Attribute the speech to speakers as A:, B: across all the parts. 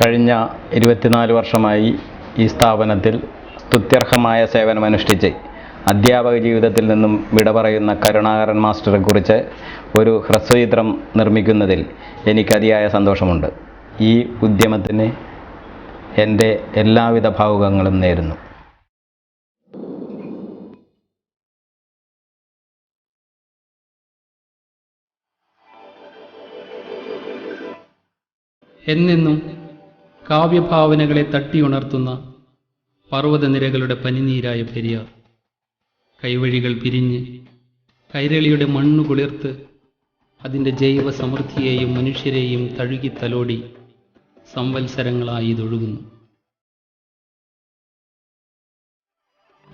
A: കഴിഞ്ഞ 24 വർഷമായി ഈ സ്ഥാപനത്തിൽ സ്തുത്യർഹമായ സേവനമനുഷ്ഠിച്ച് അധ്യാപക ജീവിതത്തിൽ നിന്നും വിട പറയുന്ന കരുണാകരൻ മാസ്റ്ററെ കുറിച്ച് ഒരു ഹ്രസ്വചിത്രം നിർമ്മിക്കുന്നതിൽ എനിക്ക് അതിയായ സന്തോഷമുണ്ട്. ഈ ഉദ്യമത്തിന് എൻ്റെ എല്ലാവിധ ഭാവുകങ്ങളും നേരുന്നു.
B: എന്നെന്നും കാവ്യഭാവനകളെ തട്ടിയുണർത്തുന്ന പർവ്വതനിരകളുടെ പനിനീരായ പെരിയാർ, കൈവഴികൾ പിരിഞ്ഞ് കൈരളിയുടെ മണ്ണു കുളിർത്ത് അതിൻ്റെ ജൈവ സമൃദ്ധിയെയും മനുഷ്യരെയും തഴുകി തലോടി സംവത്സരങ്ങളായി ഇതൊഴുകുന്നു.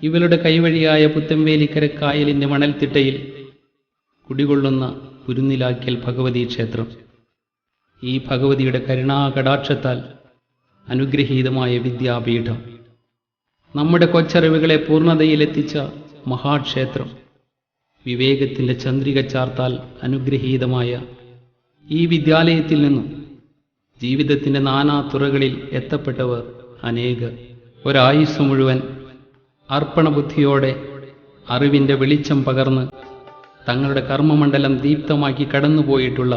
B: ഇവളുടെ കൈവഴിയായ പുത്തമ്പേലിക്കര കായലിൻ്റെ മണൽത്തിട്ടയിൽ കുടികൊള്ളുന്ന കുരുന്നിലാക്കൽ ഭഗവതി ക്ഷേത്രം, ഈ ഭഗവതിയുടെ കരുണാകടാക്ഷത്താൽ അനുഗ്രഹീതമായ വിദ്യാപീഠം, നമ്മുടെ കൊച്ചറിവുകളെ പൂർണ്ണതയിലെത്തിച്ച മഹാക്ഷേത്രം, വിവേകത്തിൻ്റെ ചന്ദ്രിക ചാർത്താൽ അനുഗ്രഹീതമായ ഈ വിദ്യാലയത്തിൽ നിന്നും ജീവിതത്തിൻ്റെ നാനാ തുറകളിൽ എത്തപ്പെട്ടവർ അനേകർ. ഒരായുസ് മുഴുവൻ അർപ്പണബുദ്ധിയോടെ അറിവിൻ്റെ വെളിച്ചം പകർന്ന് തങ്ങളുടെ കർമ്മമണ്ഡലം ദീപ്തമാക്കി കടന്നുപോയിട്ടുള്ള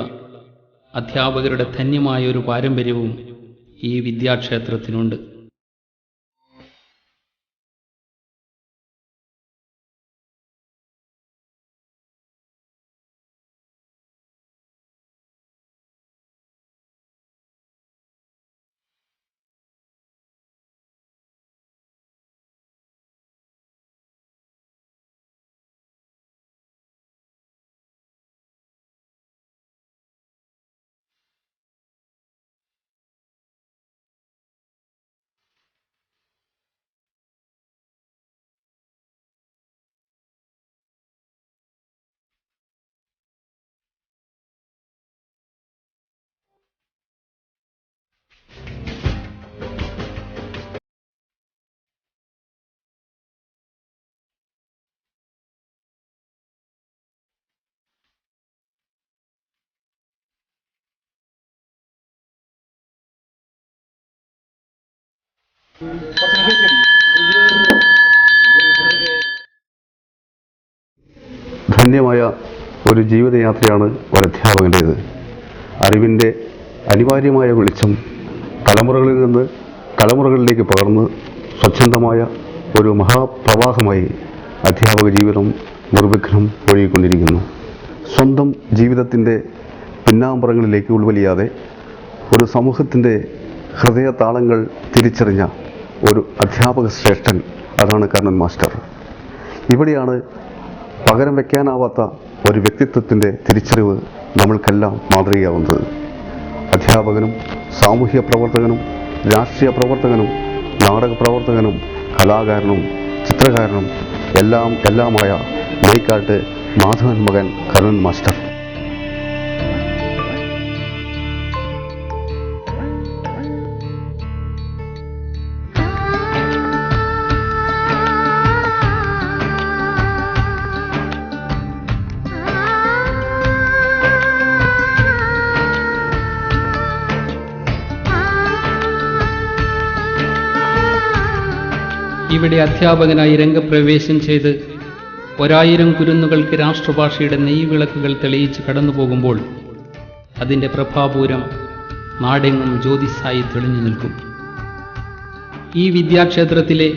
B: അധ്യാപകരുടെ ധന്യമായൊരു പാരമ്പര്യവും ഈ വിദ്യാക്ഷേത്രത്തിനുണ്ട്.
C: ധന്യമായ ഒരു ജീവിതയാത്രയാണ് ഒരധ്യാപകൻ്റേത്. അറിവിൻ്റെ അനിവാര്യമായ വെളിച്ചം തലമുറകളിൽ നിന്ന് തലമുറകളിലേക്ക് പകർന്ന് സ്വച്ഛന്തമായ ഒരു മഹാപ്രവാഹമായി അധ്യാപക ജീവിതം നിർവിഘ്നം ഒഴുകിക്കൊണ്ടിരിക്കുന്നു. സ്വന്തം ജീവിതത്തിൻ്റെ പിന്നാമ്പുറങ്ങളിലേക്ക് ഉൾവലിയാതെ ഒരു സമൂഹത്തിൻ്റെ ഹൃദയതാളങ്ങൾ തിരിച്ചറിഞ്ഞ ഒരു അധ്യാപക ശ്രേഷ്ഠൻ, അതാണ് കർണൻ മാസ്റ്റർ. ഇവിടെയാണ് പകരം വയ്ക്കാനാവാത്ത ഒരു വ്യക്തിത്വത്തിൻ്റെ തിരിച്ചറിവ് നമ്മൾക്കെല്ലാം മാതൃകയാവുന്നത്. അധ്യാപകനും സാമൂഹ്യ പ്രവർത്തകനും രാഷ്ട്രീയ പ്രവർത്തകനും നാടക പ്രവർത്തകനും കലാകാരനും ചിത്രകാരനും എല്ലാമായ മേക്കാട്ട് മാധവൻ മകൻ കർണൻ മാസ്റ്റർ.
B: ഇവിടെ അധ്യാപകനായി രംഗപ്രവേശം ചെയ്ത് 1000 കുരുന്നുകൾക്ക് രാഷ്ട്രഭാഷയുടെ നെയ്വിളക്കുകൾ തെളിയിച്ച് കടന്നുപോകുമ്പോൾ അതിൻ്റെ പ്രഭാപൂരം നാടെങ്ങും ജ്യോതിസായി തെളിഞ്ഞു നിൽക്കും. ഈ വിദ്യാക്ഷേത്രത്തിലെ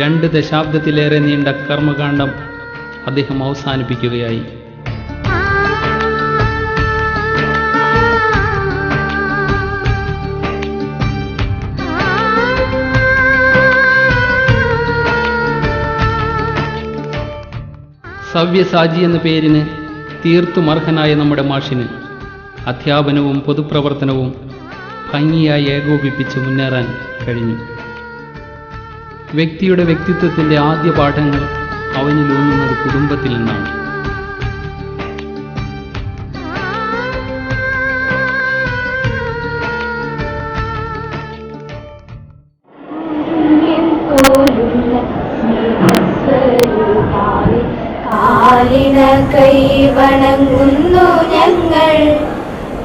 B: 2 ദശാബ്ദത്തിലേറെ നീണ്ട കർമ്മകാണ്ഡം അദ്ദേഹം അവസാനിപ്പിക്കുകയായി. സവ്യസാചി എന്ന പേരിന് തീർത്തും അർഹനായ നമ്മുടെ മാഷിന് അധ്യാപനവും പൊതുപ്രവർത്തനവും ഭംഗിയായി ഏകോപിപ്പിച്ച് മുന്നേറാൻ കഴിഞ്ഞു. വ്യക്തിയുടെ വ്യക്തിത്വത്തിൻ്റെ ആദ്യ പാഠങ്ങൾ അവനിലൂന്നുന്നത് കുടുംബത്തിൽ നിന്നാണ്.
D: കൈവണങ്ങുന്നു ഞങ്ങൾ,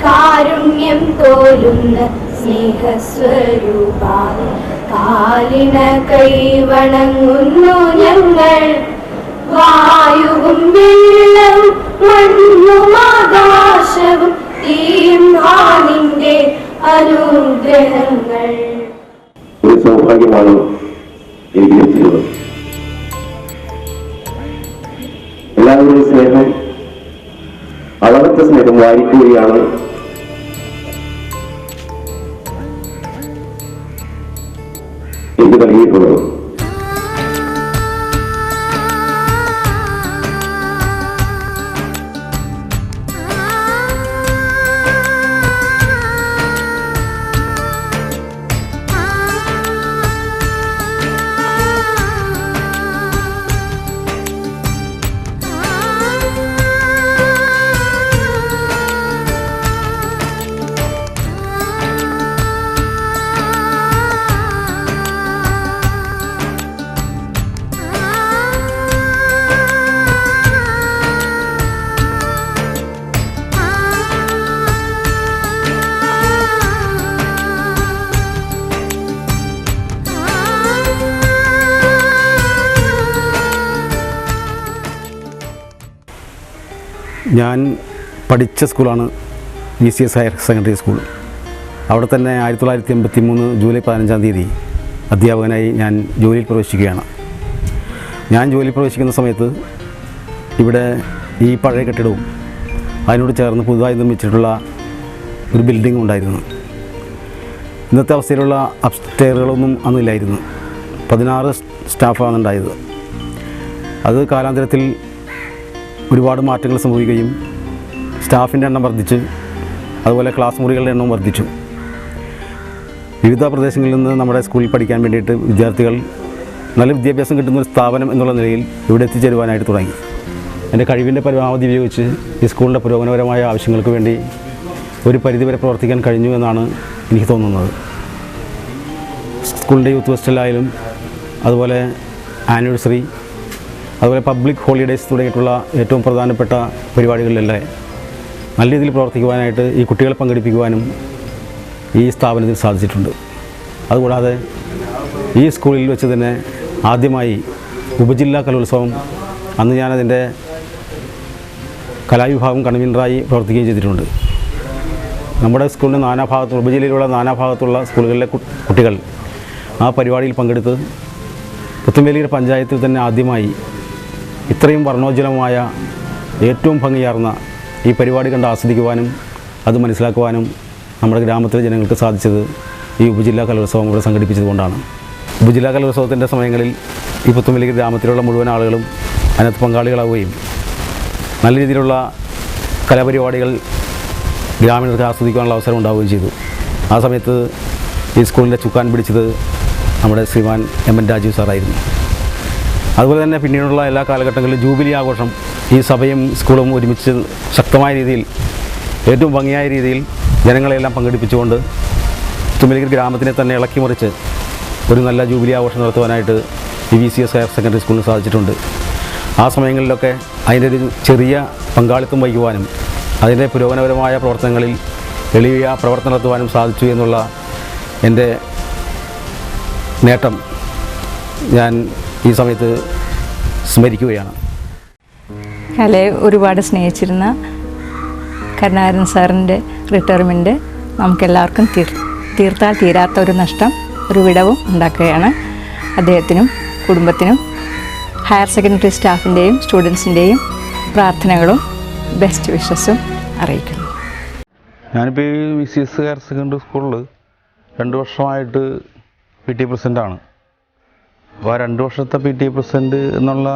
D: കാരുണ്യം തോലുന്ന സ്നേഹസ്വരൂപ കാലിന കൈവണങ്ങുന്നു ഞങ്ങൾ. വായുവും വെള്ളവും മണ്ണും ആകാശവും തീർമാനിന്റെ അനുഗ്രഹങ്ങൾ.
E: ഒരു സൗഭാഗ്യമാണ് എനിക്ക് ലഭിച്ചത്. എല്ലാവരുടെയും സ്നേഹം, അളവറ്റ സ്നേഹം വാരിക്കൂടിയാണ് എനിക്ക് നൽകിയിട്ടുള്ളത്.
C: ഞാൻ പഠിച്ച സ്കൂളാണ് VCS ഹയർ സെക്കൻഡറി സ്കൂൾ. അവിടെ തന്നെ 1983 ജൂലൈ 15-ാം തീയതി അധ്യാപകനായി ഞാൻ ജോലിയിൽ പ്രവേശിക്കുകയാണ്. ഞാൻ ജോലിയിൽ പ്രവേശിക്കുന്ന സമയത്ത് ഇവിടെ ഈ പഴയ കെട്ടിടവും അതിനോട് ചേർന്ന് പുതുതായി നിർമ്മിച്ചിട്ടുള്ള ഒരു ബിൽഡിംഗ് ഉണ്ടായിരുന്നു. ഇന്നത്തെ അവസ്ഥയിലുള്ള അപ്സ്റ്റെയറുകളൊന്നും അന്നില്ലായിരുന്നു. 16 സ്റ്റാഫാണ് ഉണ്ടായത്. അത് കാലാന്തരത്തിൽ ഒരുപാട് മാറ്റങ്ങൾ സംഭവിക്കുകയും സ്റ്റാഫിൻ്റെ എണ്ണം വർദ്ധിച്ച് അതുപോലെ ക്ലാസ് മുറികളുടെ എണ്ണവും വർദ്ധിച്ചു. വിവിധ പ്രദേശങ്ങളിൽ നിന്ന് നമ്മുടെ സ്കൂളിൽ പഠിക്കാൻ വേണ്ടിയിട്ട് വിദ്യാർത്ഥികൾ നല്ല വിദ്യാഭ്യാസം കിട്ടുന്ന ഒരു സ്ഥാപനം എന്നുള്ള നിലയിൽ ഇവിടെ എത്തിച്ചേരുവാനായിട്ട് തുടങ്ങി. എൻ്റെ കഴിവിൻ്റെ പരമാവധി ഉപയോഗിച്ച് ഈ സ്കൂളിൻ്റെ പുരോഗമനപരമായ ആവശ്യങ്ങൾക്ക് വേണ്ടി ഒരു പരിധിവരെ പ്രവർത്തിക്കാൻ കഴിഞ്ഞു എന്നാണ് എനിക്ക് തോന്നുന്നത്. സ്കൂളിൻ്റെ യൂത്ത് ഫെസ്റ്റിലായാലും അതുപോലെ ആനിവേഴ്സറി, അതുപോലെ പബ്ലിക് ഹോളിഡേയ്സ് തുടങ്ങിയിട്ടുള്ള ഏറ്റവും പ്രധാനപ്പെട്ട പരിപാടികളിലെല്ലാം നല്ല രീതിയിൽ പ്രവർത്തിക്കുവാനായിട്ട് ഈ കുട്ടികളെ പങ്കെടുപ്പിക്കുവാനും ഈ സ്ഥാപനത്തിൽ സാധിച്ചിട്ടുണ്ട്. അതുകൂടാതെ ഈ സ്കൂളിൽ വെച്ച് തന്നെ ആദ്യമായി ഉപജില്ലാ കലോത്സവം, അന്ന് ഞാനതിൻ്റെ കലാവിഭാഗം കൺവീനറായി പ്രവർത്തിക്കുകയും ചെയ്തിട്ടുണ്ട്. നമ്മുടെ സ്കൂളിൻ്റെ നാനാഭാഗത്തുള്ള ഉപജില്ലയിലുള്ള നാനാഭാഗത്തുള്ള സ്കൂളുകളിലെ കുട്ടികൾ ആ പരിപാടിയിൽ പങ്കെടുത്ത് പുത്തുമേലിയുടെ പഞ്ചായത്തിൽ തന്നെ ആദ്യമായി ഇത്രയും വർണ്ണോജ്വലമായ ഏറ്റവും ഭംഗിയാർന്ന ഈ പരിപാടി കണ്ട് ആസ്വദിക്കുവാനും അത് മനസ്സിലാക്കുവാനും നമ്മുടെ ഗ്രാമത്തിലെ ജനങ്ങൾക്ക് സാധിച്ചത് ഈ ഉപജില്ലാ കലോത്സവം ഇവിടെ സംഘടിപ്പിച്ചതുകൊണ്ടാണ്. ഉപജില്ലാ കലോത്സവത്തിൻ്റെ സമയങ്ങളിൽ ഈ പുത്തുമേലി ഗ്രാമത്തിലുള്ള മുഴുവൻ ആളുകളും അതിനകത്ത് പങ്കാളികളാവുകയും നല്ല രീതിയിലുള്ള കലാപരിപാടികൾ ഗ്രാമീണർക്ക് ആസ്വദിക്കാനുള്ള അവസരം ഉണ്ടാവുകയും ചെയ്തു. ആ സമയത്ത് ഈ സ്കൂളിൻ്റെ ചുക്കാൻ പിടിച്ചത് നമ്മുടെ ശ്രീമാൻ MN രാജീവ് സാറായിരുന്നു. അതുപോലെ തന്നെ പിന്നീടുള്ള എല്ലാ കാലഘട്ടങ്ങളിലും ജൂബിലി ആഘോഷം ഈ സഭയും സ്കൂളും ഒരുമിച്ച് ശക്തമായ രീതിയിൽ ഏറ്റവും ഭംഗിയായ രീതിയിൽ ജനങ്ങളെല്ലാം പങ്കെടുപ്പിച്ചുകൊണ്ട് പുത്തുമേലി ഗ്രാമത്തിനെ തന്നെ ഇളക്കിമറിച്ച് ഒരു നല്ല ജൂബിലി ആഘോഷം നടത്തുവാനായിട്ട് ഈ VCS ഹയർ സെക്കൻഡറി സ്കൂളിന് സാധിച്ചിട്ടുണ്ട്. ആ സമയങ്ങളിലൊക്കെ അതിൻ്റെ ഒരു ചെറിയ പങ്കാളിത്തം വഹിക്കുവാനും അതിൻ്റെ പുരോഗമനപരമായ പ്രവർത്തനങ്ങളിൽ എളിയ പ്രവർത്തനം നടത്തുവാനും സാധിച്ചു എന്നുള്ള എൻ്റെ നേട്ടം ഞാൻ ഈ സമയത്ത് സ്മരിക്കുകയാണ്.
F: കലയെ ഒരുപാട് സ്നേഹിച്ചിരുന്ന കരുണാകരൻ സാറിൻ്റെ റിട്ടയർമെൻറ്റ് നമുക്കെല്ലാവർക്കും തീർത്താൽ തീരാത്ത ഒരു നഷ്ടം, ഒരു വിടവും ഉണ്ടാക്കുകയാണ്. അദ്ദേഹത്തിനും കുടുംബത്തിനും ഹയർ സെക്കൻഡറി സ്റ്റാഫിൻ്റെയും സ്റ്റുഡൻസിൻ്റെയും പ്രാർത്ഥനകളും ബെസ്റ്റ് വിഷസും അറിയിക്കുന്നു.
G: ഞാനിപ്പോൾ ഈ VCS ഹയർ സെക്കൻഡറി സ്കൂളിൽ 2 വർഷമായിട്ട് PT പ്രസിഡൻ്റാണ്. അപ്പോൾ ആ 2 വർഷത്തെ PT പ്രസിഡൻ്റ് എന്നുള്ള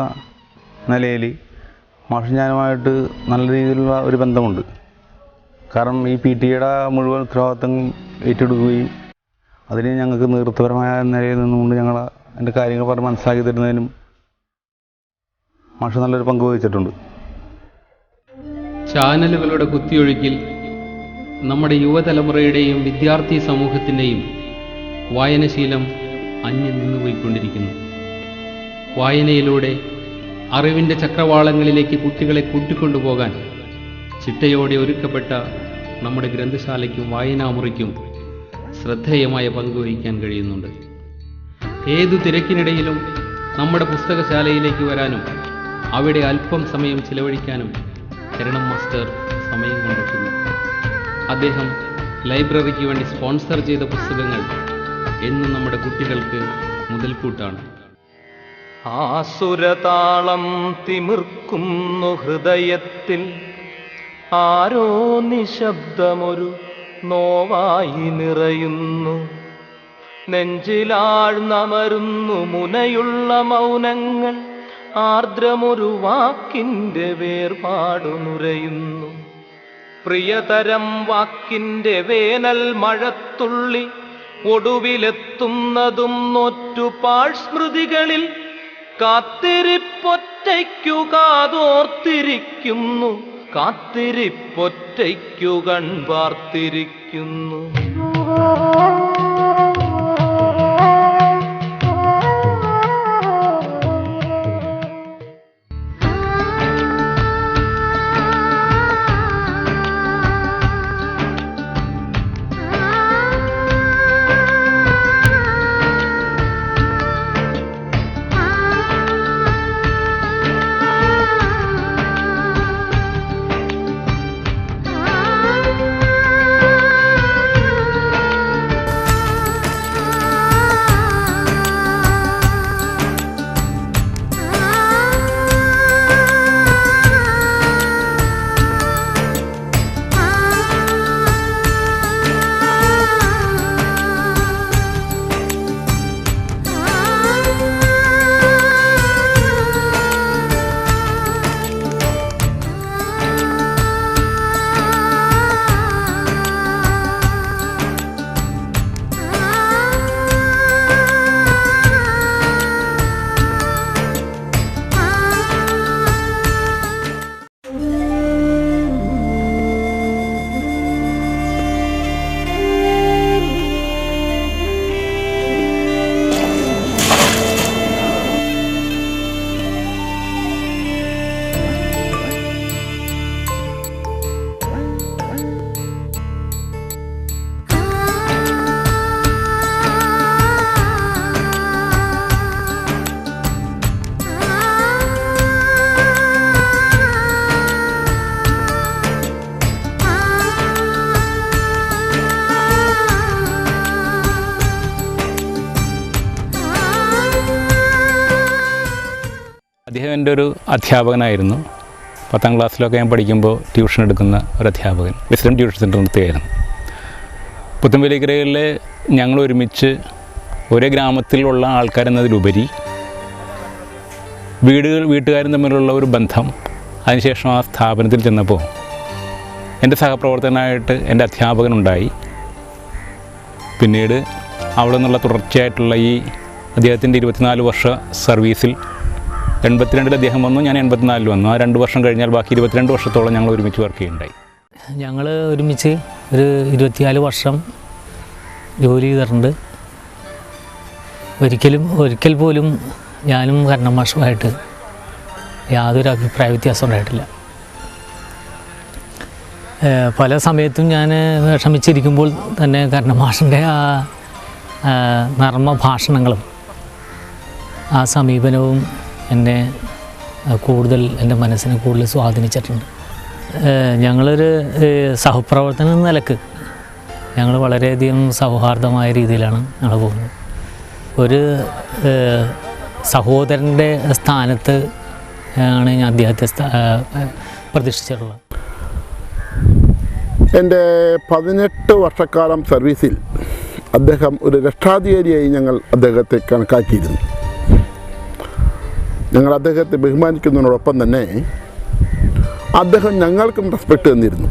G: നിലയിൽ മാഷും ഞാനുമായിട്ട് നല്ല രീതിയിലുള്ള ഒരു ബന്ധമുണ്ട്. കാരണം ഈ PTയുടെ മുഴുവൻ ഉത്തരവാദിത്തങ്ങൾ ഏറ്റെടുക്കുകയും അതിന് ഞങ്ങൾക്ക് നേതൃത്വപരമായ നിലയിൽ നിന്നുകൊണ്ട് ഞങ്ങൾ അതിൻ്റെ കാര്യങ്ങൾ പറഞ്ഞ് മനസ്സിലാക്കി തരുന്നതിനും മാഷ് നല്ലൊരു പങ്ക് വഹിച്ചിട്ടുണ്ട്.
B: ചാനലുകളുടെ കുത്തിയൊഴുക്കിൽ നമ്മുടെ യുവതലമുറയുടെയും വിദ്യാർത്ഥി സമൂഹത്തിൻ്റെയും വായനശീലം അന്യം നിന്നുപോയിക്കൊണ്ടിരിക്കുന്നു. വായനയിലൂടെ അറിവിൻ്റെ ചക്രവാളങ്ങളിലേക്ക് കുട്ടികളെ കൂട്ടിക്കൊണ്ടുപോകാൻ ചിട്ടയോടെ ഒരുക്കപ്പെട്ട നമ്മുടെ ഗ്രന്ഥശാലയ്ക്കും വായനാമുറിക്കും ശ്രദ്ധേയമായ പങ്കുവഹിക്കാൻ കഴിയുന്നുണ്ട്. ഏതു തിരക്കിനിടയിലും നമ്മുടെ പുസ്തകശാലയിലേക്ക് വരാനും അവിടെ അല്പം സമയം ചിലവഴിക്കാനും കരണം മാസ്റ്റർ സമയം കണ്ടെത്തുന്നു. അദ്ദേഹം ലൈബ്രറിക്ക് വേണ്ടി സ്പോൺസർ ചെയ്ത പുസ്തകങ്ങൾ എന്നും നമ്മുടെ കുട്ടികൾക്ക് മുതൽക്കൂട്ടാണ്.
H: ആസുരതാളം തിമിർക്കുന്നു ഹൃദയത്തിൽ, ആരോ നിശബ്ദമൊരു നോവായി നിറയുന്നു. നെഞ്ചിലാഴ്ന്നമരുന്നു മുനയുള്ള മൗനങ്ങൾ, ആർദ്രമൊരു വാക്കിൻ്റെ വേർപാടു നുരയുന്നു. പ്രിയതരം വാക്കിൻ്റെ വേനൽ മഴത്തുള്ളി ഒടുവിലെത്തുന്നതും നോറ്റുപാൾ സ്മൃതികളിൽ. കാത്തിരിപ്പൊറ്റയ്ക്കു കാതോർത്തിരിക്കുന്നു, കാത്തിരിപ്പൊറ്റയ്ക്കു കൺപാർത്തിരിക്കുന്നു.
I: അദ്ദേഹം എൻ്റെ ഒരു അധ്യാപകനായിരുന്നു. 10ാം ക്ലാസ്സിലൊക്കെ ഞാൻ പഠിക്കുമ്പോൾ ട്യൂഷൻ എടുക്കുന്ന ഒരു അധ്യാപകൻ, വിസ്ഡം ട്യൂഷൻ സെൻ്റർ നിർത്തിയായിരുന്നു. പുത്തൻവേലിക്കരയിലെ ഞങ്ങൾ ഒരുമിച്ച് ഒരേ ഗ്രാമത്തിലുള്ള ആൾക്കാരെന്നതിലുപരി വീട്ടുകാരും തമ്മിലുള്ള ഒരു ബന്ധം. അതിനുശേഷം ആ സ്ഥാപനത്തിൽ ചെന്നപ്പോൾ എൻ്റെ സഹപ്രവർത്തകനായിട്ട് എൻ്റെ അധ്യാപകനുണ്ടായി. പിന്നീട് അവിടെ നിന്നുള്ള തുടർച്ചയായിട്ടുള്ള ഈ അദ്ദേഹത്തിൻ്റെ 24 വർഷ സർവീസിൽ 82-ൽ അദ്ദേഹം വന്നു, ഞാൻ 84-ൽ വന്നു. ആ 2 വർഷം കഴിഞ്ഞാൽ ബാക്കി 22 വർഷത്തോളം ഞങ്ങൾ ഒരുമിച്ച് വർക്ക് ചെയ്യുന്നുണ്ടായി.
J: ഞങ്ങൾ ഒരുമിച്ച് ഒരു 24 വർഷം ജോലി ചെയ്തിട്ടുണ്ട്. ഒരിക്കൽ പോലും ഞാനും കരണം മാഷുമായിട്ട് യാതൊരു അഭിപ്രായ വ്യത്യാസം ഉണ്ടായിട്ടില്ല. പല സമയത്തും ഞാൻ വിഷമിച്ചിരിക്കുമ്പോൾ തന്നെ കരണം മാഷിൻ്റെ ആ നർമ്മ ഭാഷണങ്ങളും ആ സമീപനവും എന്നെ കൂടുതൽ എൻ്റെ മനസ്സിനെ കൂടുതൽ സ്വാധീനിച്ചിട്ടുണ്ട്. ഞങ്ങളൊരു സഹപ്രവർത്തനം എന്ന നിലക്ക് ഞങ്ങൾ വളരെയധികം സൗഹാർദ്ദമായ രീതിയിലാണ് ഞങ്ങൾ പോകുന്നത്. ഒരു സഹോദരൻ്റെ സ്ഥാനത്ത് ആണ് ഞാൻ അദ്ദേഹത്തെ പ്രതിഷ്ഠിച്ചിട്ടുള്ളത്.
K: എൻ്റെ 18 വർഷക്കാലം സർവീസിൽ അദ്ദേഹം ഒരു രക്ഷാധികാരിയായി ഞങ്ങൾ അദ്ദേഹത്തെ കണക്കാക്കിയിരുന്നു. ഞങ്ങൾ അദ്ദേഹത്തെ ബഹുമാനിക്കുന്നതിനോടൊപ്പം തന്നെ അദ്ദേഹം ഞങ്ങൾക്കും റെസ്പെക്റ്റ് തന്നിരുന്നു.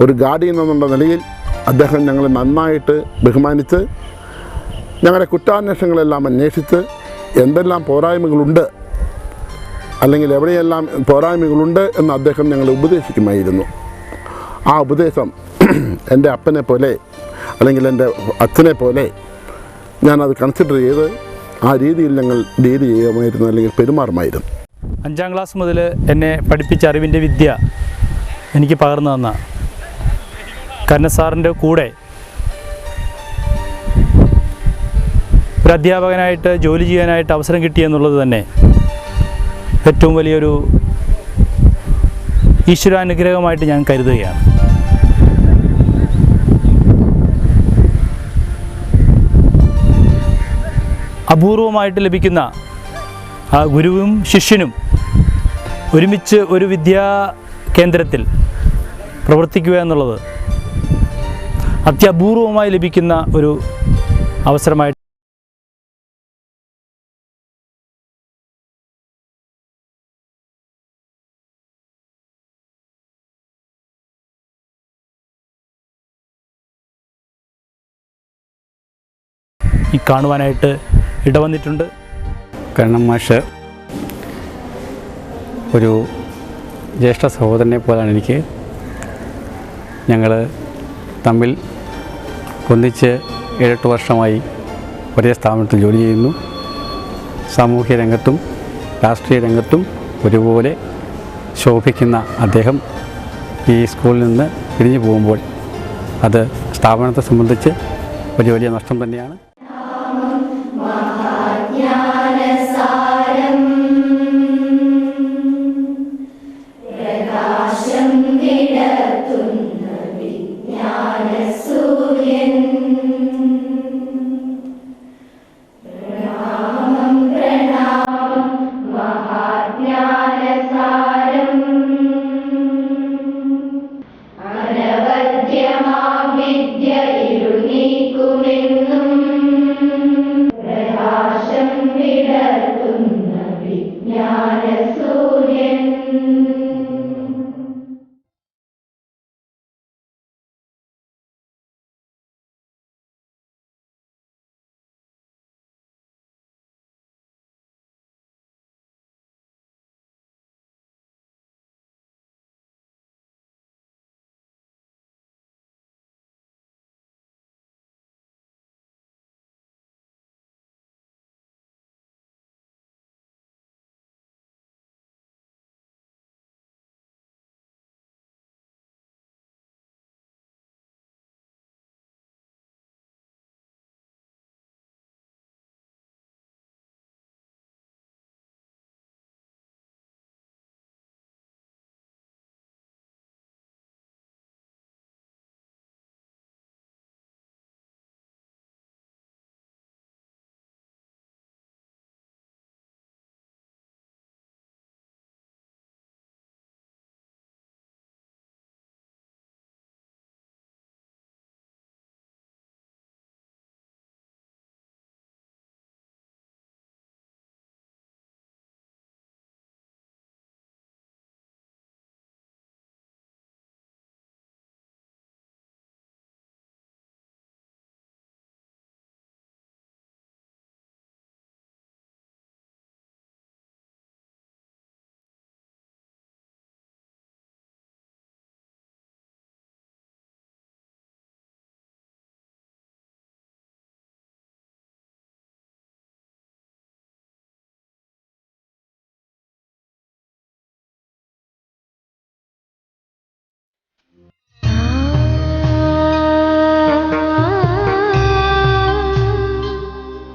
K: ഒരു ഗാർഡിയൻ എന്നുള്ള നിലയിൽ അദ്ദേഹം ഞങ്ങളെ നന്നായിട്ട് ബഹുമാനിച്ച് ഞങ്ങളുടെ കുറ്റാന്വേഷണങ്ങളെല്ലാം അന്വേഷിച്ച് എന്തെല്ലാം പോരായ്മകളുണ്ട് അല്ലെങ്കിൽ എവിടെയെല്ലാം പോരായ്മകളുണ്ട് എന്ന് അദ്ദേഹം ഞങ്ങളെ ഉപദേശിക്കുമായിരുന്നു. ആ ഉപദേശം എൻ്റെ അപ്പനെ പോലെ അല്ലെങ്കിൽ എൻ്റെ അച്ഛനെ പോലെ ഞാനത് കൺസിഡർ ചെയ്ത് ആ രീതിയിൽ ഞങ്ങൾ ഡീൽ ചെയ്യുമായിരുന്നു അല്ലെങ്കിൽ പെരുമാറുമായിരുന്നു.
L: 5ാം ക്ലാസ് മുതൽ എന്നെ പഠിപ്പിച്ച അറിവിൻ്റെ വിദ്യ എനിക്ക് പകർന്നു തന്ന കരുണൻ സാറിൻ്റെ കൂടെ ഒരു അധ്യാപകനായിട്ട് ജോലി ചെയ്യാനായിട്ട് അവസരം കിട്ടിയെന്നുള്ളത് തന്നെ ഏറ്റവും വലിയൊരു ഈശ്വരാനുഗ്രഹമായിട്ട് ഞാൻ കരുതുകയാണ്. അപൂർവമായിട്ട് ലഭിക്കുന്ന ആ ഗുരുവും ശിഷ്യനും ഒരുമിച്ച് ഒരു വിദ്യാ കേന്ദ്രത്തിൽ പ്രവർത്തിക്കുക എന്നുള്ളത് അത്യപൂർവമായി ലഭിക്കുന്ന ഒരു അവസരമായിട്ട് ഈ കാണുവാനായിട്ട് ഇടവന്നിട്ടുണ്ട്.
M: കരുണൻ മാഷ് ഒരു ജ്യേഷ്ഠ സഹോദരനെ പോലാണ് എനിക്ക്. ഞങ്ങൾ തമ്മിൽ ഒന്നിച്ച് 7-8 വർഷമായി ഒരേ സ്ഥാപനത്തിൽ ജോലി ചെയ്യുന്നു. സാമൂഹ്യ രംഗത്തും രാഷ്ട്രീയ രംഗത്തും ഒരുപോലെ ശോഭിക്കുന്ന അദ്ദേഹം ഈ സ്കൂളിൽ നിന്ന് പിരിഞ്ഞു പോകുമ്പോൾ അത് സ്ഥാപനത്തെ സംബന്ധിച്ച് വലിയ നഷ്ടം തന്നെയാണ്.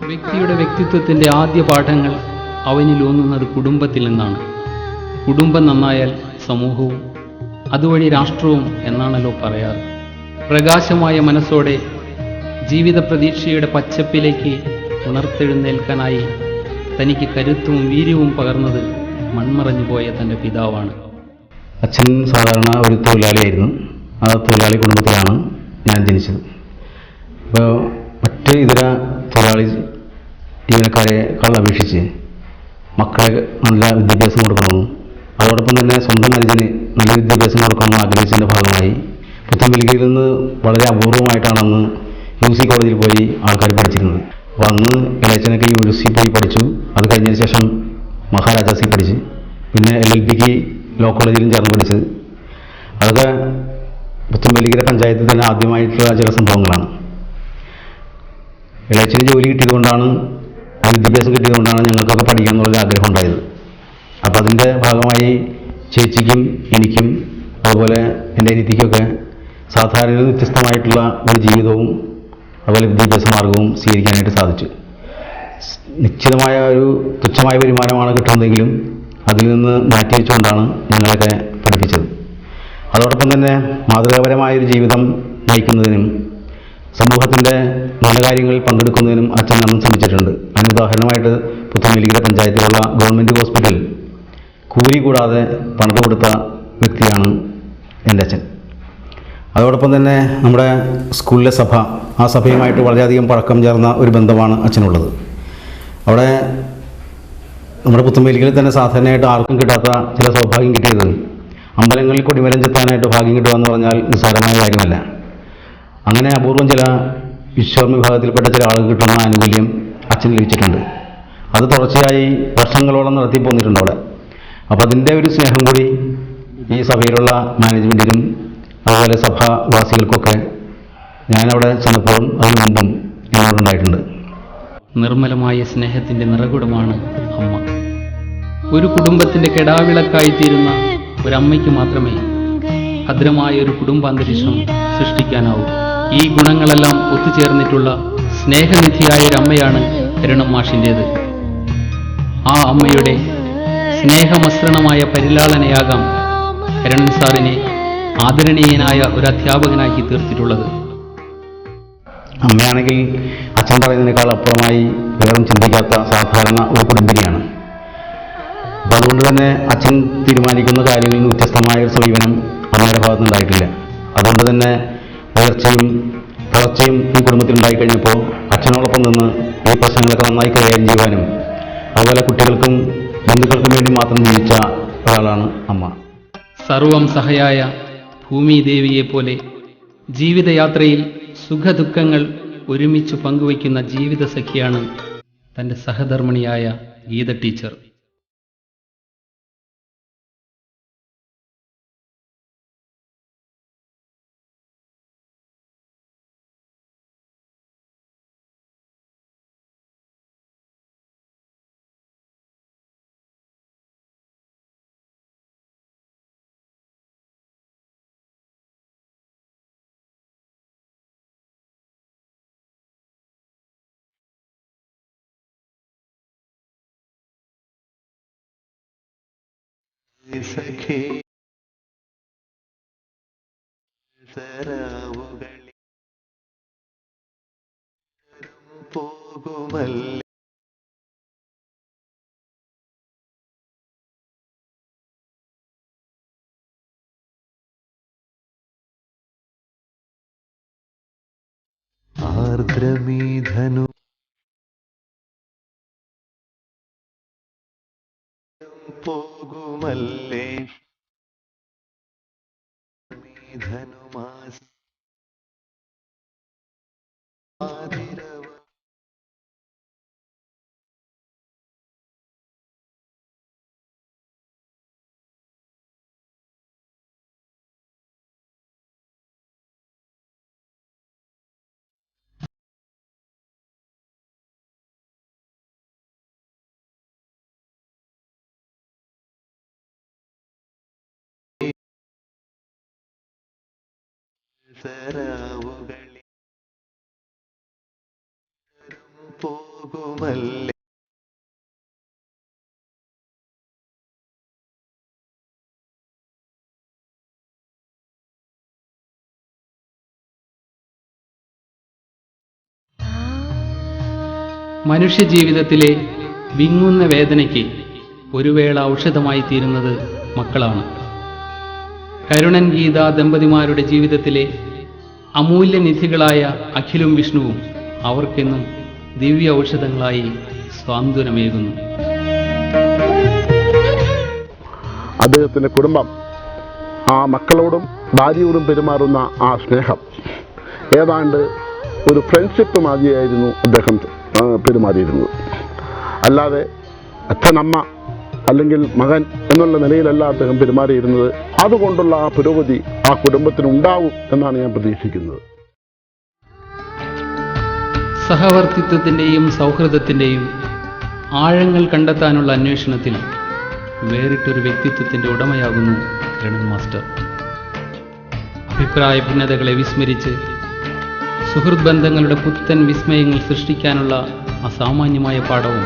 B: വ്യക്തിയുടെ വ്യക്തിത്വത്തിൻ്റെ ആദ്യ പാഠങ്ങൾ അവനിലൂന്നുന്നത് കുടുംബത്തിൽ നിന്നാണ്. കുടുംബം നന്നായാൽ സമൂഹവും അതുവഴി രാഷ്ട്രവും എന്നാണല്ലോ പറയാറ്. പ്രകാശമായ മനസ്സോടെ ജീവിത പ്രതീക്ഷയുടെ പച്ചപ്പിലേക്ക് ഉണർത്തെഴുന്നേൽക്കാനായി തനിക്ക് കരുത്തും വീര്യവും പകർന്നത് മൺമറഞ്ഞുപോയ തൻ്റെ പിതാവാണ്.
A: അച്ഛൻ സാധാരണ ഒരു തൊഴിലാളിയായിരുന്നു. ആ തൊഴിലാളി കുടുംബത്തിലാണ് ഞാൻ ജനിച്ചത്. ഇപ്പോൾ മറ്റ് ഇതര തൊഴിലാളി ജീവനക്കാരെക്കാൾ അപേക്ഷിച്ച് മക്കളെ നല്ല വിദ്യാഭ്യാസം കൊടുക്കണമെന്നും അതോടൊപ്പം തന്നെ സ്വന്തം അനുജന് നല്ല വിദ്യാഭ്യാസം കൊടുക്കണമെന്ന് ആഗ്രഹിച്ചതിൻ്റെ ഭാഗമായി പുത്തൻപള്ളിയിൽ നിന്ന് വളരെ അപൂർവമായിട്ടാണ് അന്ന് UC കോളേജിൽ പോയി ആൾക്കാർ പഠിച്ചിരുന്നത്. അപ്പോൾ അന്ന് ഇളയച്ചനൊക്കെ UC പോയി പഠിച്ചു. അത് കഴിഞ്ഞതിന് ശേഷം മഹാരാജാസിൽ പഠിച്ച് പിന്നെ LLBക്ക് ലോ കോളേജിലും ചേർന്ന് പഠിച്ചത്. അതൊക്കെ പുത്തൻപള്ളിക്കര പഞ്ചായത്തിൽ തന്നെ ആദ്യമായിട്ടുള്ള ചില സംഭവങ്ങളാണ്. ഇളയച്ചന് ജോലി കിട്ടിയതുകൊണ്ടാണ്, ആ വിദ്യാഭ്യാസം കിട്ടിയതുകൊണ്ടാണ് ഞങ്ങൾക്കൊക്കെ പഠിക്കാൻ എന്നുള്ള ആഗ്രഹം ഉണ്ടായത്. അപ്പോൾ അതിൻ്റെ ഭാഗമായി ചേച്ചിക്കും എനിക്കും അതുപോലെ എൻ്റെ അനിയത്തിക്കൊക്കെ സാധാരണ വ്യത്യസ്തമായിട്ടുള്ള ഒരു ജീവിതവും അതുപോലെ വിദ്യാഭ്യാസ മാർഗവും സ്വീകരിക്കാനായിട്ട് സാധിച്ചു. നിശ്ചിതമായ ഒരു തുച്ഛമായ വരുമാനമാണ് കിട്ടുന്നതെങ്കിലും അതിൽ നിന്ന് മാറ്റിവെച്ചുകൊണ്ടാണ് ഞങ്ങളൊക്കെ പഠിപ്പിച്ചത്. അതോടൊപ്പം തന്നെ മാതൃകാപരമായൊരു ജീവിതം നയിക്കുന്നതിനും സമൂഹത്തിൻ്റെ നല്ല കാര്യങ്ങളിൽ പങ്കെടുക്കുന്നതിനും അച്ഛൻ അന്നും ശ്രമിച്ചിട്ടുണ്ട്. അതിന് ഉദാഹരണമായിട്ട് പുത്തൻവേലിക്കര പഞ്ചായത്തിലുള്ള ഗവൺമെൻറ് ഹോസ്പിറ്റൽ കൂലി കൂടാതെ പണിത് കൊടുത്ത വ്യക്തിയാണ് എൻ്റെ അച്ഛൻ. അതോടൊപ്പം തന്നെ നമ്മുടെ സ്കൂളിലെ സഭ, ആ സഭയുമായിട്ട് വളരെയധികം പഴക്കം ചേർന്ന ഒരു ബന്ധമാണ് അച്ഛനുള്ളത്. അവിടെ നമ്മുടെ പുത്തൻവേലിക്കലിൽ തന്നെ സാധാരണയായിട്ട് ആർക്കും കിട്ടാത്ത ചില സൗഭാഗ്യം കിട്ടിയത് അമ്പലങ്ങളിൽ കൊടിമരം ചെത്താനായിട്ട് ഭാഗ്യം കിട്ടുക എന്ന് പറഞ്ഞാൽ നിസ്സാരമായ കാര്യമല്ല. അങ്ങനെ അപൂർവം ചില വിശ്വകർമ്മ വിഭാഗത്തിൽപ്പെട്ട ചില ആളുകൾ കിട്ടുന്ന ആനുകൂല്യം അച്ഛന് ലഭിച്ചിട്ടുണ്ട്. അത് തുടർച്ചയായി വർഷങ്ങളോളം നടത്തി പോന്നിട്ടുണ്ട് അവിടെ. അപ്പോൾ അതിൻ്റെ ഒരു സ്നേഹം കൂടി ഈ സഭയിലുള്ള മാനേജ്മെൻറ്റിനും അതുപോലെ സഭാവാസികൾക്കൊക്കെ ഞാനവിടെ ചെന്നപ്പോഴും അതിന് മുമ്പും എന്നോടുണ്ടായിട്ടുണ്ട്.
B: നിർമ്മലമായ സ്നേഹത്തിൻ്റെ നിറകുടമാണ് അമ്മ. ഒരു കുടുംബത്തിൻ്റെ കെടാവിളക്കായിത്തീരുന്ന ഒരമ്മയ്ക്ക് മാത്രമേ ഭദ്രമായ ഒരു കുടുംബാന്തരീക്ഷം സൃഷ്ടിക്കാനാവൂ. ഈ ഗുണങ്ങളെല്ലാം ഒത്തുചേർന്നിട്ടുള്ള സ്നേഹനിധിയായ ഒരമ്മയാണ് കരുണം മാഷിൻ്റേത്. ആ അമ്മയുടെ സ്നേഹമസൃണമായ പരിലാളനയാകാം കരുണൻ സാറിനെ ആദരണീയനായ ഒരു അധ്യാപകനാക്കി തീർത്തിട്ടുള്ളത്.
A: അമ്മയാണെങ്കിൽ അച്ഛൻ പറയുന്നതിനേക്കാൾ അപ്പുറമായി വേറും ചിന്തിക്കാത്ത സാധാരണ ഒരു കുടുംബിനിയാണ്. അപ്പം അതുകൊണ്ട് തന്നെ അച്ഛൻ തീരുമാനിക്കുന്ന കാര്യങ്ങളിൽ നിന്ന് വ്യത്യസ്തമായ ഒരു സമീപനം അമ്മയുടെ ഭാഗത്തുനിന്നുണ്ടായിട്ടില്ല. അതുകൊണ്ട് തന്നെ ഉയർച്ചയും തളർച്ചയും ഈ കുടുംബത്തിലുണ്ടായിക്കഴിഞ്ഞപ്പോൾ അച്ഛനോടൊപ്പം നിന്ന് ഈ പ്രശ്നങ്ങളൊക്കെ നന്നായി കൈകാര്യം ചെയ്യുവാനും അതുപോലെ കുട്ടികൾക്കും ബന്ധുക്കൾക്കും വേണ്ടി മാത്രം ജീവിച്ച ഒരാളാണ് അമ്മ.
B: സർവം സഹയായ ഭൂമിദേവിയെപ്പോലെ ജീവിതയാത്രയിൽ സുഖദുഃഖങ്ങൾ ഒരുമിച്ച് പങ്കുവയ്ക്കുന്ന ജീവിത സഖിയാണ് തൻ്റെ സഹധർമ്മിണിയായ ഗീത ടീച്ചർ.
N: സഖേ സരാവുകളിൽ പോകുമല്ലേ ആർദ്രമീധനു പോകുമല്ലേ ധനുമാസ സരാവുകളിൽ പോകുമല്ലേ
B: മനുഷ്യജീവിതത്തിലെ വിങ്ങുന്ന വേദനയ്ക്ക് ഒരു വേള ഔഷധമായി തീരുന്നത് മക്കളാണ്. കരുണൻ ഗീത ദമ്പതിമാരുടെ ജീവിതത്തിലെ അമൂല്യനിധികളായ അഖിലും വിഷ്ണുവും അവർക്കെന്നും ദിവ്യ ഔഷധങ്ങളായി സ്വാന്തനമേകുന്നു.
K: അദ്ദേഹത്തിൻ്റെ കുടുംബം ആ മക്കളോടും ഭാര്യയോടും പെരുമാറുന്ന ആ സ്നേഹം ഏതാണ്ട് ഒരു ഫ്രണ്ട്ഷിപ്പ് മാതിരിയായിരുന്നു അദ്ദേഹം പെരുമാറിയിരുന്നത്. അല്ലാതെ അച്ഛനമ്മ അല്ലെങ്കിൽ മകൻ എന്നുള്ള നിലയിലല്ല അദ്ദേഹം പെരുമാറിയിരുന്നത്. അതുകൊണ്ടുള്ള ആ പുരോഗതി ആ കുടുംബത്തിനുണ്ടാവും എന്നാണ് ഞാൻ പ്രതീക്ഷിക്കുന്നത്.
B: സഹവർത്തിത്വത്തിൻ്റെയും സൗഹൃദത്തിൻ്റെയും ആഴങ്ങൾ കണ്ടെത്താനുള്ള അന്വേഷണത്തിൽ വേറിട്ടൊരു വ്യക്തിത്വത്തിൻ്റെ ഉടമയാകുന്നു കരുണൻ മാസ്റ്റർ. അഭിപ്രായ ഭിന്നതകളെ വിസ്മരിച്ച് സുഹൃത്ത് ബന്ധങ്ങളുടെ പുത്തൻ വിസ്മയങ്ങൾ സൃഷ്ടിക്കാനുള്ള അസാമാന്യമായ പാഠവും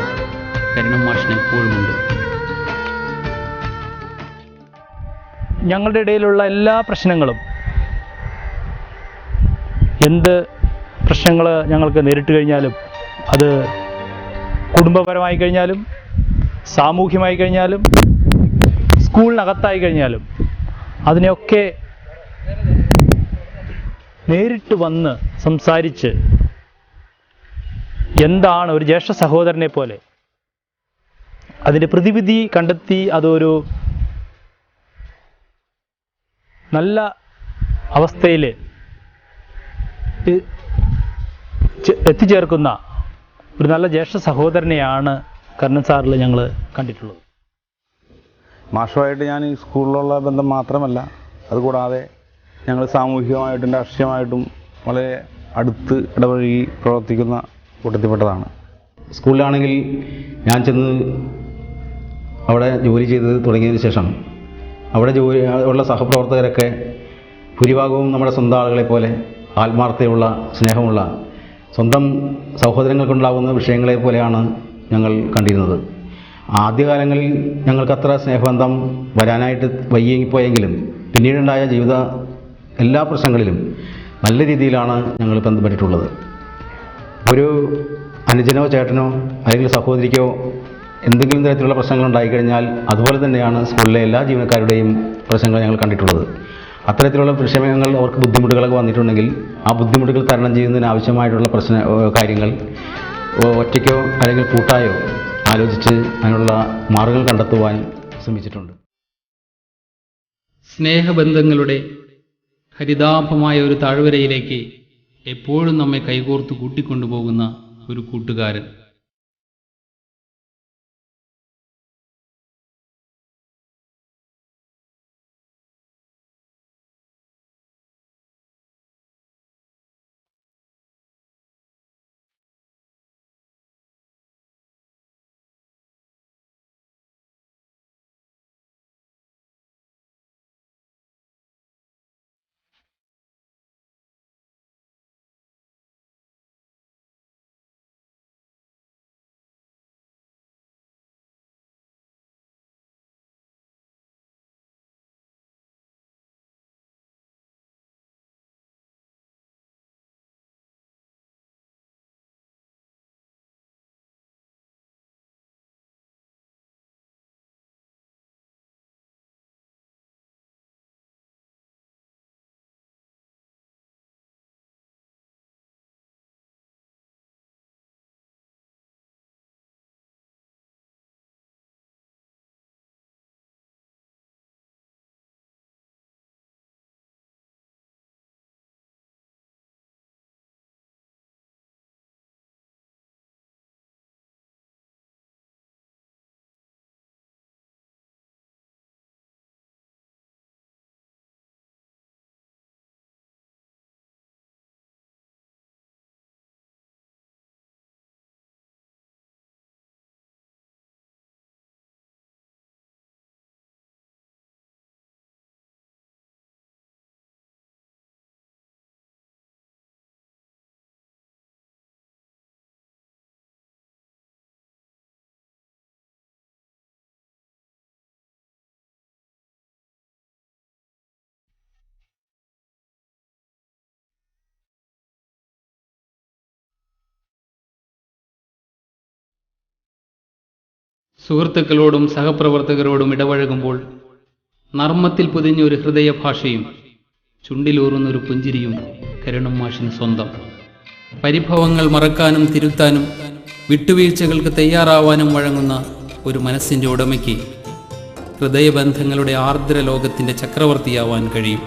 B: കരുണം മാഷിന് എപ്പോഴുമുണ്ട്.
L: ഞങ്ങളുടെ ഇടയിലുള്ള എല്ലാ പ്രശ്നങ്ങളും, എന്ത് പ്രശ്നങ്ങൾ ഞങ്ങൾക്ക് നേരിട്ട് കഴിഞ്ഞാലും, അത് കുടുംബപരമായി കഴിഞ്ഞാലും സാമൂഹ്യമായി കഴിഞ്ഞാലും സ്കൂളിനകത്തായി കഴിഞ്ഞാലും, അതിനെയൊക്കെ നേരിട്ട് വന്ന് സംസാരിച്ച് എന്താണ് ഒരു ജ്യേഷ്ഠ സഹോദരനെ പോലെ അതിൻ്റെ പ്രതിവിധി കണ്ടെത്തി അതൊരു നല്ല അവസ്ഥയിൽ എത്തിച്ചേർക്കുന്ന ഒരു നല്ല ജ്യേഷ്ഠ സഹോദരനെയാണ് കർണൻ സാറിൽ ഞങ്ങൾ കണ്ടിട്ടുള്ളത്.
G: മാഷുമായിട്ട് ഞാൻ ഈ സ്കൂളിലുള്ള ബന്ധം മാത്രമല്ല, അതുകൂടാതെ ഞങ്ങൾ സാമൂഹികമായിട്ടും രാഷ്ട്രീയമായിട്ടും വളരെ അടുത്ത് ഇടപഴകി പ്രവർത്തിക്കുന്ന കൂട്ടത്തിൽപ്പെട്ടതാണ്.
A: സ്കൂളിലാണെങ്കിൽ ഞാൻ ചെന്ന് അവിടെ ജോലി ചെയ്ത് തുടങ്ങിയതിന് ശേഷം അവിടെ ഉള്ള സഹപ്രവർത്തകരൊക്കെ ഭൂരിഭാഗവും നമ്മുടെ സ്വന്തം ആളുകളെ പോലെ ആത്മാർത്ഥതയുള്ള, സ്നേഹമുള്ള, സ്വന്തം സഹോദരങ്ങൾക്കുണ്ടാകുന്ന വിഷയങ്ങളെ പോലെയാണ് ഞങ്ങൾ കണ്ടിരുന്നത്. ആദ്യകാലങ്ങളിൽ ഞങ്ങൾക്കത്ര സ്നേഹബന്ധം വരാനായിട്ട് വൈകിപ്പോയെങ്കിലും പിന്നീടുണ്ടായ ജീവിത എല്ലാ പ്രശ്നങ്ങളിലും നല്ല രീതിയിലാണ് ഞങ്ങൾ ബന്ധപ്പെട്ടിട്ടുള്ളത്. ഒരു അനുജനോ ചേട്ടനോ അല്ലെങ്കിൽ സഹോദരിക്കോ എന്തെങ്കിലും തരത്തിലുള്ള പ്രശ്നങ്ങൾ ഉണ്ടായിക്കഴിഞ്ഞാൽ അതുപോലെ തന്നെയാണ് സ്കൂളിലെ എല്ലാ ജീവനക്കാരുടെയും പ്രശ്നങ്ങൾ ഞങ്ങൾ കണ്ടിട്ടുള്ളത്. അത്തരത്തിലുള്ള വിഷയങ്ങൾ, അവർക്ക് ബുദ്ധിമുട്ടുകളൊക്കെ വന്നിട്ടുണ്ടെങ്കിൽ ആ ബുദ്ധിമുട്ടുകൾ തരണം ചെയ്യുന്നതിന് ആവശ്യമായിട്ടുള്ള കാര്യങ്ങൾ ഒറ്റയ്ക്കോ അല്ലെങ്കിൽ കൂട്ടായോ ആലോചിച്ച് അതിനുള്ള മാർഗങ്ങൾ കണ്ടെത്തുവാൻ ശ്രമിച്ചിട്ടുണ്ട്.
B: സ്നേഹബന്ധങ്ങളുടെ ഹരിതാഭമായ ഒരു താഴ്വരയിലേക്ക് എപ്പോഴും നമ്മെ കൈകോർത്ത് കൂട്ടിക്കൊണ്ടുപോകുന്ന ഒരു കൂട്ടുകാരൻ. സുഹൃത്തുക്കളോടും സഹപ്രവർത്തകരോടും ഇടപഴകുമ്പോൾ നർമ്മത്തിൽ പൊതിഞ്ഞ ഒരു ഹൃദയഭാഷയും ചുണ്ടിലൂറുന്നൊരു പുഞ്ചിരിയും കരുണം മാഷിന് സ്വന്തം. പരിഭവങ്ങൾ മറക്കാനും തിരുത്താനും വിട്ടുവീഴ്ചകൾക്ക് തയ്യാറാവാനും വഴങ്ങുന്ന ഒരു മനസ്സിൻ്റെ ഉടമയ്ക്ക് ഹൃദയബന്ധങ്ങളുടെ ആർദ്ര ലോകത്തിൻ്റെ ചക്രവർത്തിയാവാൻ കഴിയും.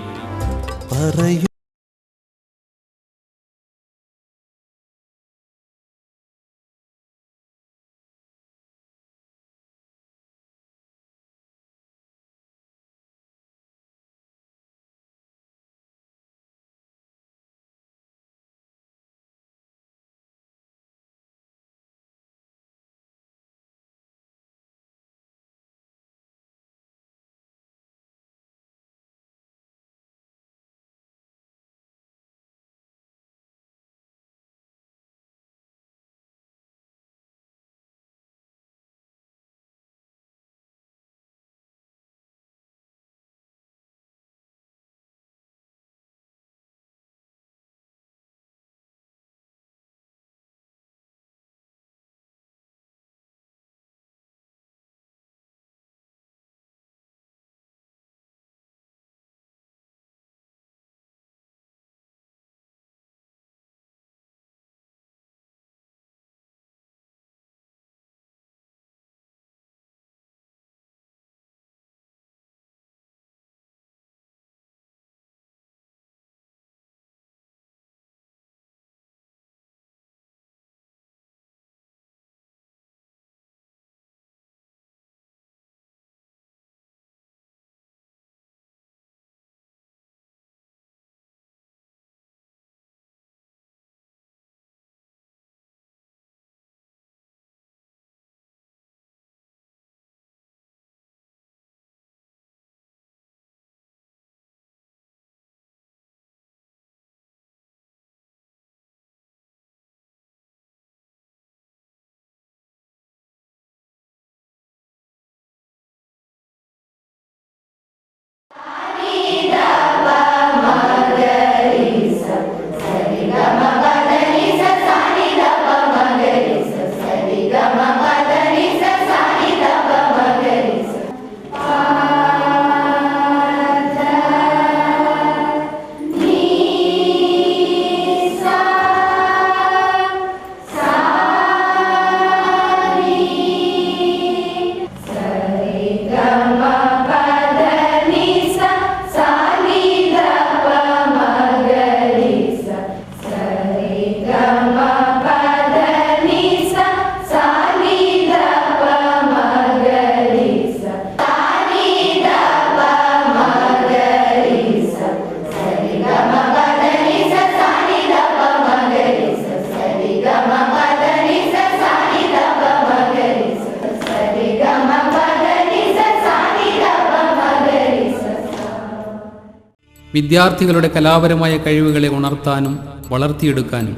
B: വിദ്യാർത്ഥികളുടെ കലാപരമായ കഴിവുകളെ ഉണർത്താനും വളർത്തിയെടുക്കാനും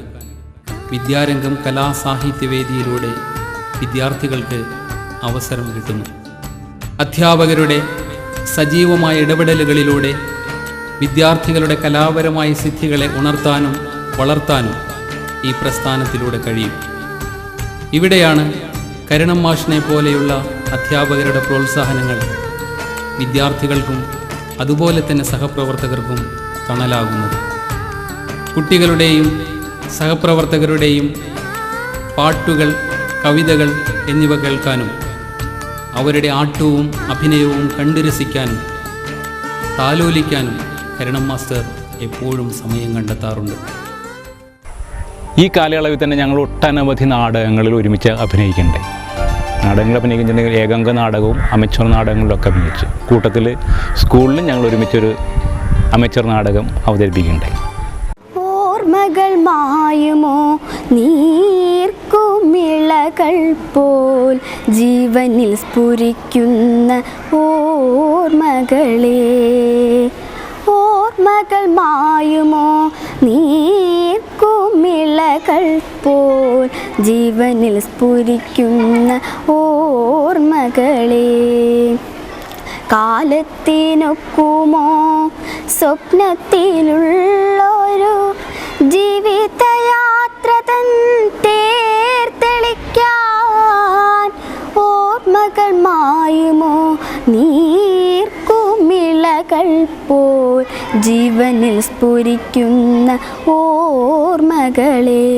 B: വിദ്യാരംഗം കലാസാഹിത്യവേദിയിലൂടെ വിദ്യാർത്ഥികൾക്ക് അവസരം കിട്ടുന്നു. അധ്യാപകരുടെ സജീവമായ ഇടപെടലുകളിലൂടെ വിദ്യാർത്ഥികളുടെ കലാപരമായ സിദ്ധികളെ ഉണർത്താനും വളർത്താനും ഈ പ്രസ്ഥാനത്തിലൂടെ കഴിയും. ഇവിടെയാണ് കരുണം മാഷിനെ പോലെയുള്ള അധ്യാപകരുടെ പ്രോത്സാഹനങ്ങൾ വിദ്യാർത്ഥികൾക്കും അതുപോലെ തന്നെ സഹപ്രവർത്തകർക്കും തണലാകുന്നത്. കുട്ടികളുടെയും സഹപ്രവർത്തകരുടെയും പാട്ടുകൾ, കവിതകൾ എന്നിവ കേൾക്കാനും അവരുടെ ആട്ടവും അഭിനയവും കണ്ടു രസിക്കാനും താലോലിക്കാനും കരുണം മാസ്റ്റർ എപ്പോഴും സമയം കണ്ടെത്താറുണ്ട്.
I: ഈ കാലയളവിൽ തന്നെ ഞങ്ങൾ ഒട്ടനവധി നാടകങ്ങളിൽ ഒരുമിച്ച് അഭിനയിക്കുന്നുണ്ട്. നാടകങ്ങൾ അഭിനയിക്കുന്നുണ്ടെങ്കിൽ ഏകാംഗ നാടകവും അമച്ചർ നാടകങ്ങളിലൊക്കെ അഭിനയിച്ചു. കൂട്ടത്തിൽ സ്കൂളിൽ ഞങ്ങൾ ഒരുമിച്ചൊരു അമച്ചർ നാടകം അവതരിപ്പിക്കുന്നുണ്ടായി.
D: ഓർമ്മകൾ മായുമോ നീർക്കുമിളകൾ പോൽ ജീവനിൽ സ്ഫുരിക്കുന്ന ഓർമ്മകളെ. ഓർമ്മകൾ മായുമോ നീർക്കുമിളകൾ പോൽ ജീവനിൽ സ്ഫുരിക്കുന്ന ഓർമ്മകളെ. കാലത്തിനൊക്കുമോ സ്വപ്നത്തിലുള്ളൊരു ജീവിതയാത്ര തൻ തേർത്തെളിക്കാൻ. ഓർമ്മകൾ മായുമോ നീർക്കുമിളകൾ പോൽ ജീവനിൽ സ്ഫുരിക്കുന്ന ഓർമ്മകളെ.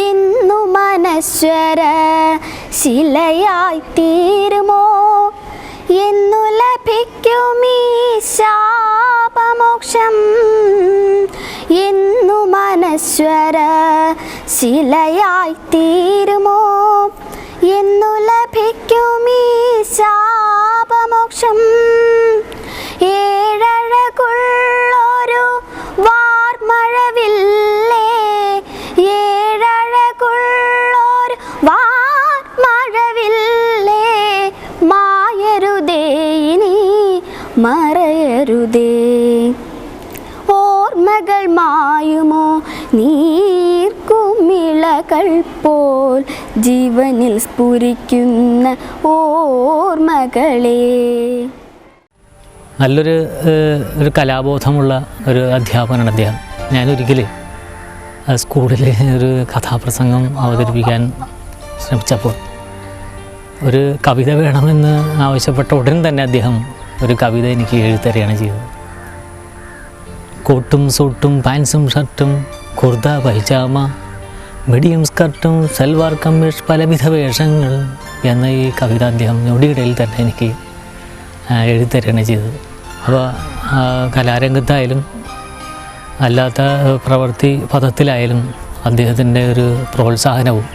D: എന്നു മനശ്വര ശിലയായി തീരുമോ എന്നു ലഭിക്കുമീ ശാപമോക്ഷം. എന്നു മനശ്വര ശിലയായി തീരുമോ എന്നു ലഭിക്കുമീ ശാപമോക്ഷം. ഏഴഴകുള്ളൊരു വാർമഴവില്ലേ, ഏഴഴകുള്ളൊരു വാർമഴവില്ലേ, മായരുതേ ഇനി മറയരുതേ. ഓർമ്മകൾ മായുമോ നീർക്കുമിളകൾ പോൽ ജീവനിൽ സ്ഫുരിക്കുന്ന ഓർമ്മകളെ.
J: നല്ലൊരു കലാബോധമുള്ള ഒരു അധ്യാപകനാണ് അദ്ദേഹം. ഞാനൊരിക്കൽ സ്കൂളിൽ ഒരു കഥാപ്രസംഗം അവതരിപ്പിക്കാൻ ശ്രമിച്ചപ്പോൾ ഒരു കവിത വേണമെന്ന് ആവശ്യപ്പെട്ട ഉടൻ തന്നെ അദ്ദേഹം ഒരു കവിത എനിക്ക് എഴുതരുകയാണ് ചെയ്തത്. കോട്ടും സൂട്ടും പാൻസും ഷർട്ടും കുർത്ത പൈജാമ മീഡിയം സ്കർട്ടും സൽവാർ കമ്മീസ് പലവിധ വേഷങ്ങൾ എന്ന ഈ കവിത അദ്ദേഹം ഞൊടിയിടയിൽ തന്നെ എനിക്ക് എഴുതരുകയാണ് ചെയ്തത്. അപ്പോൾ കലാരംഗത്തായാലും അല്ലാത്ത പ്രവൃത്തി പദത്തിലായാലും അദ്ദേഹത്തിൻ്റെ ഒരു പ്രോത്സാഹനവും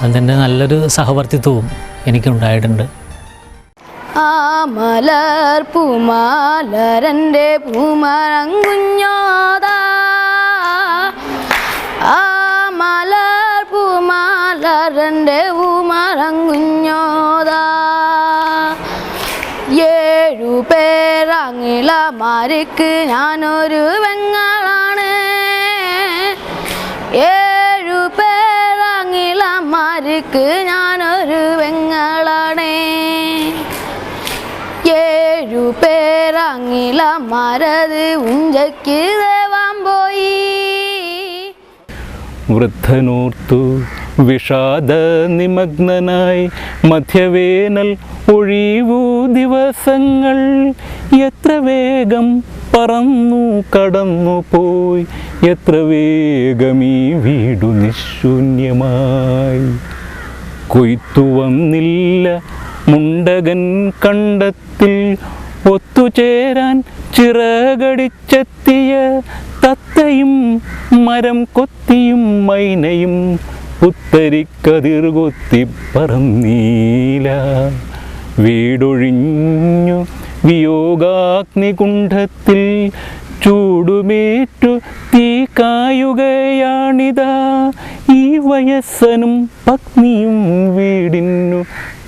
J: അതിൻ്റെ നല്ലൊരു സഹവർത്തിത്വവും എനിക്കുണ്ടായിട്ടുണ്ട്.
D: ആ മലർ പൂമാലരൻ്റെ പൂമരങ്കുഞ്ഞോതാ, ആ മലർ പൂമാലരൻ്റെ പൂമരങ്കുഞ്ഞോതാ. ഏഴുപേരങ്ങിളമാർക്ക് ഞാനൊരു പെങ്ങളാണ്, ഏഴുപേരങ്ങിളമാർക്ക് ഞാനൊരു പെങ്ങളാണ്. ഏഴുപേരങ്ങിളമാരത് ഉഞ്ചയ്ക്ക് ദേവാൻ പോയി.
I: വൃദ്ധനോർത്തു വിഷാദ നിമഗ്നനായി മധ്യവേനൽ ഒഴിവു ദിവസങ്ങൾ എത്ര വേഗം പറന്നു കടന്നു പോയി, എത്ര വേഗമീ വീടു നിശൂന്യമായി. കൊയ്ത്തു വന്നില്ല മുണ്ടകൻ കണ്ടത്തിൽ ഒത്തുചേരാൻ ചിറകടിച്ചെത്തിയ തത്തയും മരം കൊത്തിയും മൈനയും പുത്തരിക്കതിർ കൊത്തി പറന്നീല. വീടൊഴിഞ്ഞു വിയോഗാഗ്നികുണ്ഠത്തിൽ ചൂടുമേറ്റു തീ കായുകയാണിതാ. ഈ വയസ്സനും പത്നിയും വീടിനു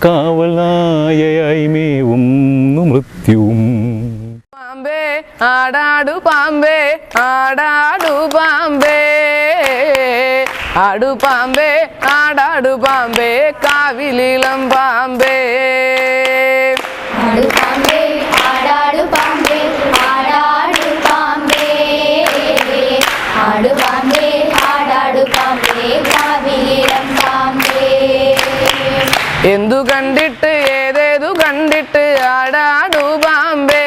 I: കാവലായയായി മേവുന്നു മൃത്യുവും.
O: ആടാടു പാമ്പേ ആടാടു പാമ്പേ ആടു പാമ്പേ ആടാടു പാമ്പേ കാവിലിളം പാമ്പേ
D: ആടു പാമ്പേ ആടാടു പാമ്പേ ആടാടു പാമ്പേ ആടു പാമ്പേ ആടാടു പാമ്പേ കാവിലിളം പാമ്പേ
O: എന്തു കണ്ടിട്ട് ഏതേതു കണ്ടിട്ട് ആടാടു പാമ്പേ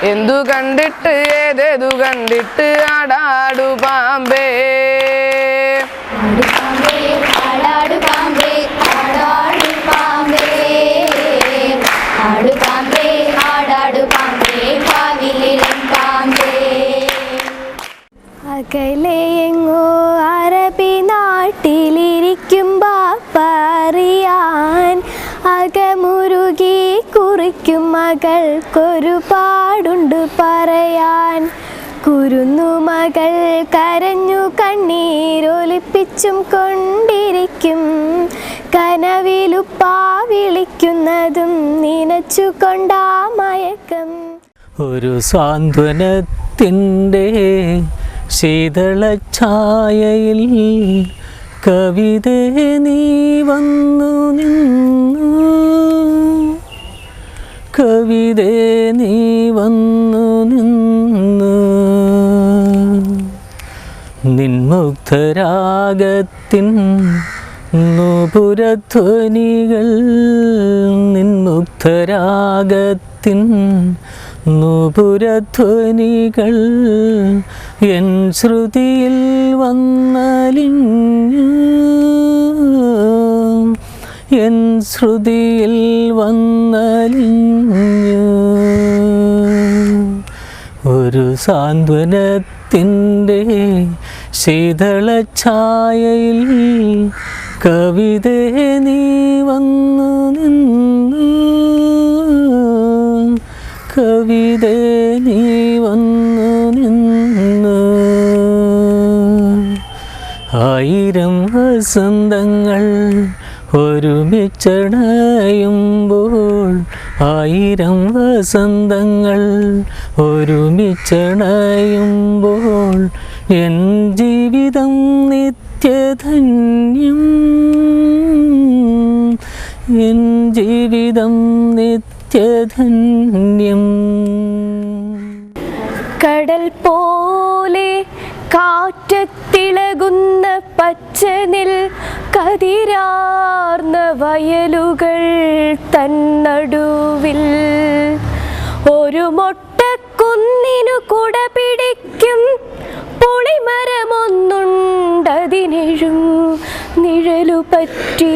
O: എന്തു കണ്ടിട്ട് ഏതേതു കണ്ടിട്ട് ആടാടു പാമ്പേ
D: ആടാടു പാമ്പേ ആടാടു പാമ്പേ ആടു പാമ്പേ ആടാടു പാമ്പേ കാവിലിളം പാമ്പേ അകലെ എങ്ങോ അറബി നാട്ടിലിരിക്കും ബാപ്പറിയാൻ അകമുരുകി കുറിക്കും മകൾക്കൊരുപാടുണ്ട് പറയാൻ കുരുന്നു മകൾ കരഞ്ഞു കണ്ണീരൊലിപ്പിച്ചും കൊണ്ടിരിക്കും കനവിലുപ്പാ വിളിക്കുന്നതും നനച്ചുകൊണ്ടാ മയക്കം
J: ഒരു സാന്ത്വനത്തിൻ്റെ ശീതളഛായയിൽ കവിത നീ വന്നു നിന്നു കവിത നീ വന്നു നിന്നു നിൻമുക്തരാഗത്തിൻ നൂപുരധ്വനികൾ നിൻമുക്തരാഗത്തിൻ നൂപുരധ്വനികൾ എൻ ശ്രുതിയിൽ വന്നലിഞ്ഞു എൻ ശ്രുതിയിൽ വന്നലിഞ്ഞു ഒരു സാന്ത്വനത്തിൻ്റെ ശീതളഛായയിൽ കവിത നീ വന്നു നിന്നു കവിത നീ വന്നു നിന്നു ആയിരം വസന്തങ്ങൾ ഒരുമിച്ചണയുമ്പോൾ ആയിരം വസന്തങ്ങൾ ഒരുമിച്ചണയുമ്പോൾ എൻ ജീവിതം നിത്യധന്യം എൻ ജീവിതം നിത്യധന്യം
D: കടൽ പോലെ കാറ്റത്തിളകുന്ന പച്ചനിൽ കതിരാർന്ന വയലുകൾ തന്നടുവിൽ ഒരു മൊട്ടക്കുന്നിനു കുട പിടിക്കും പുളിമരമൊന്നുണ്ടതിനെഴും നിഴലു പറ്റി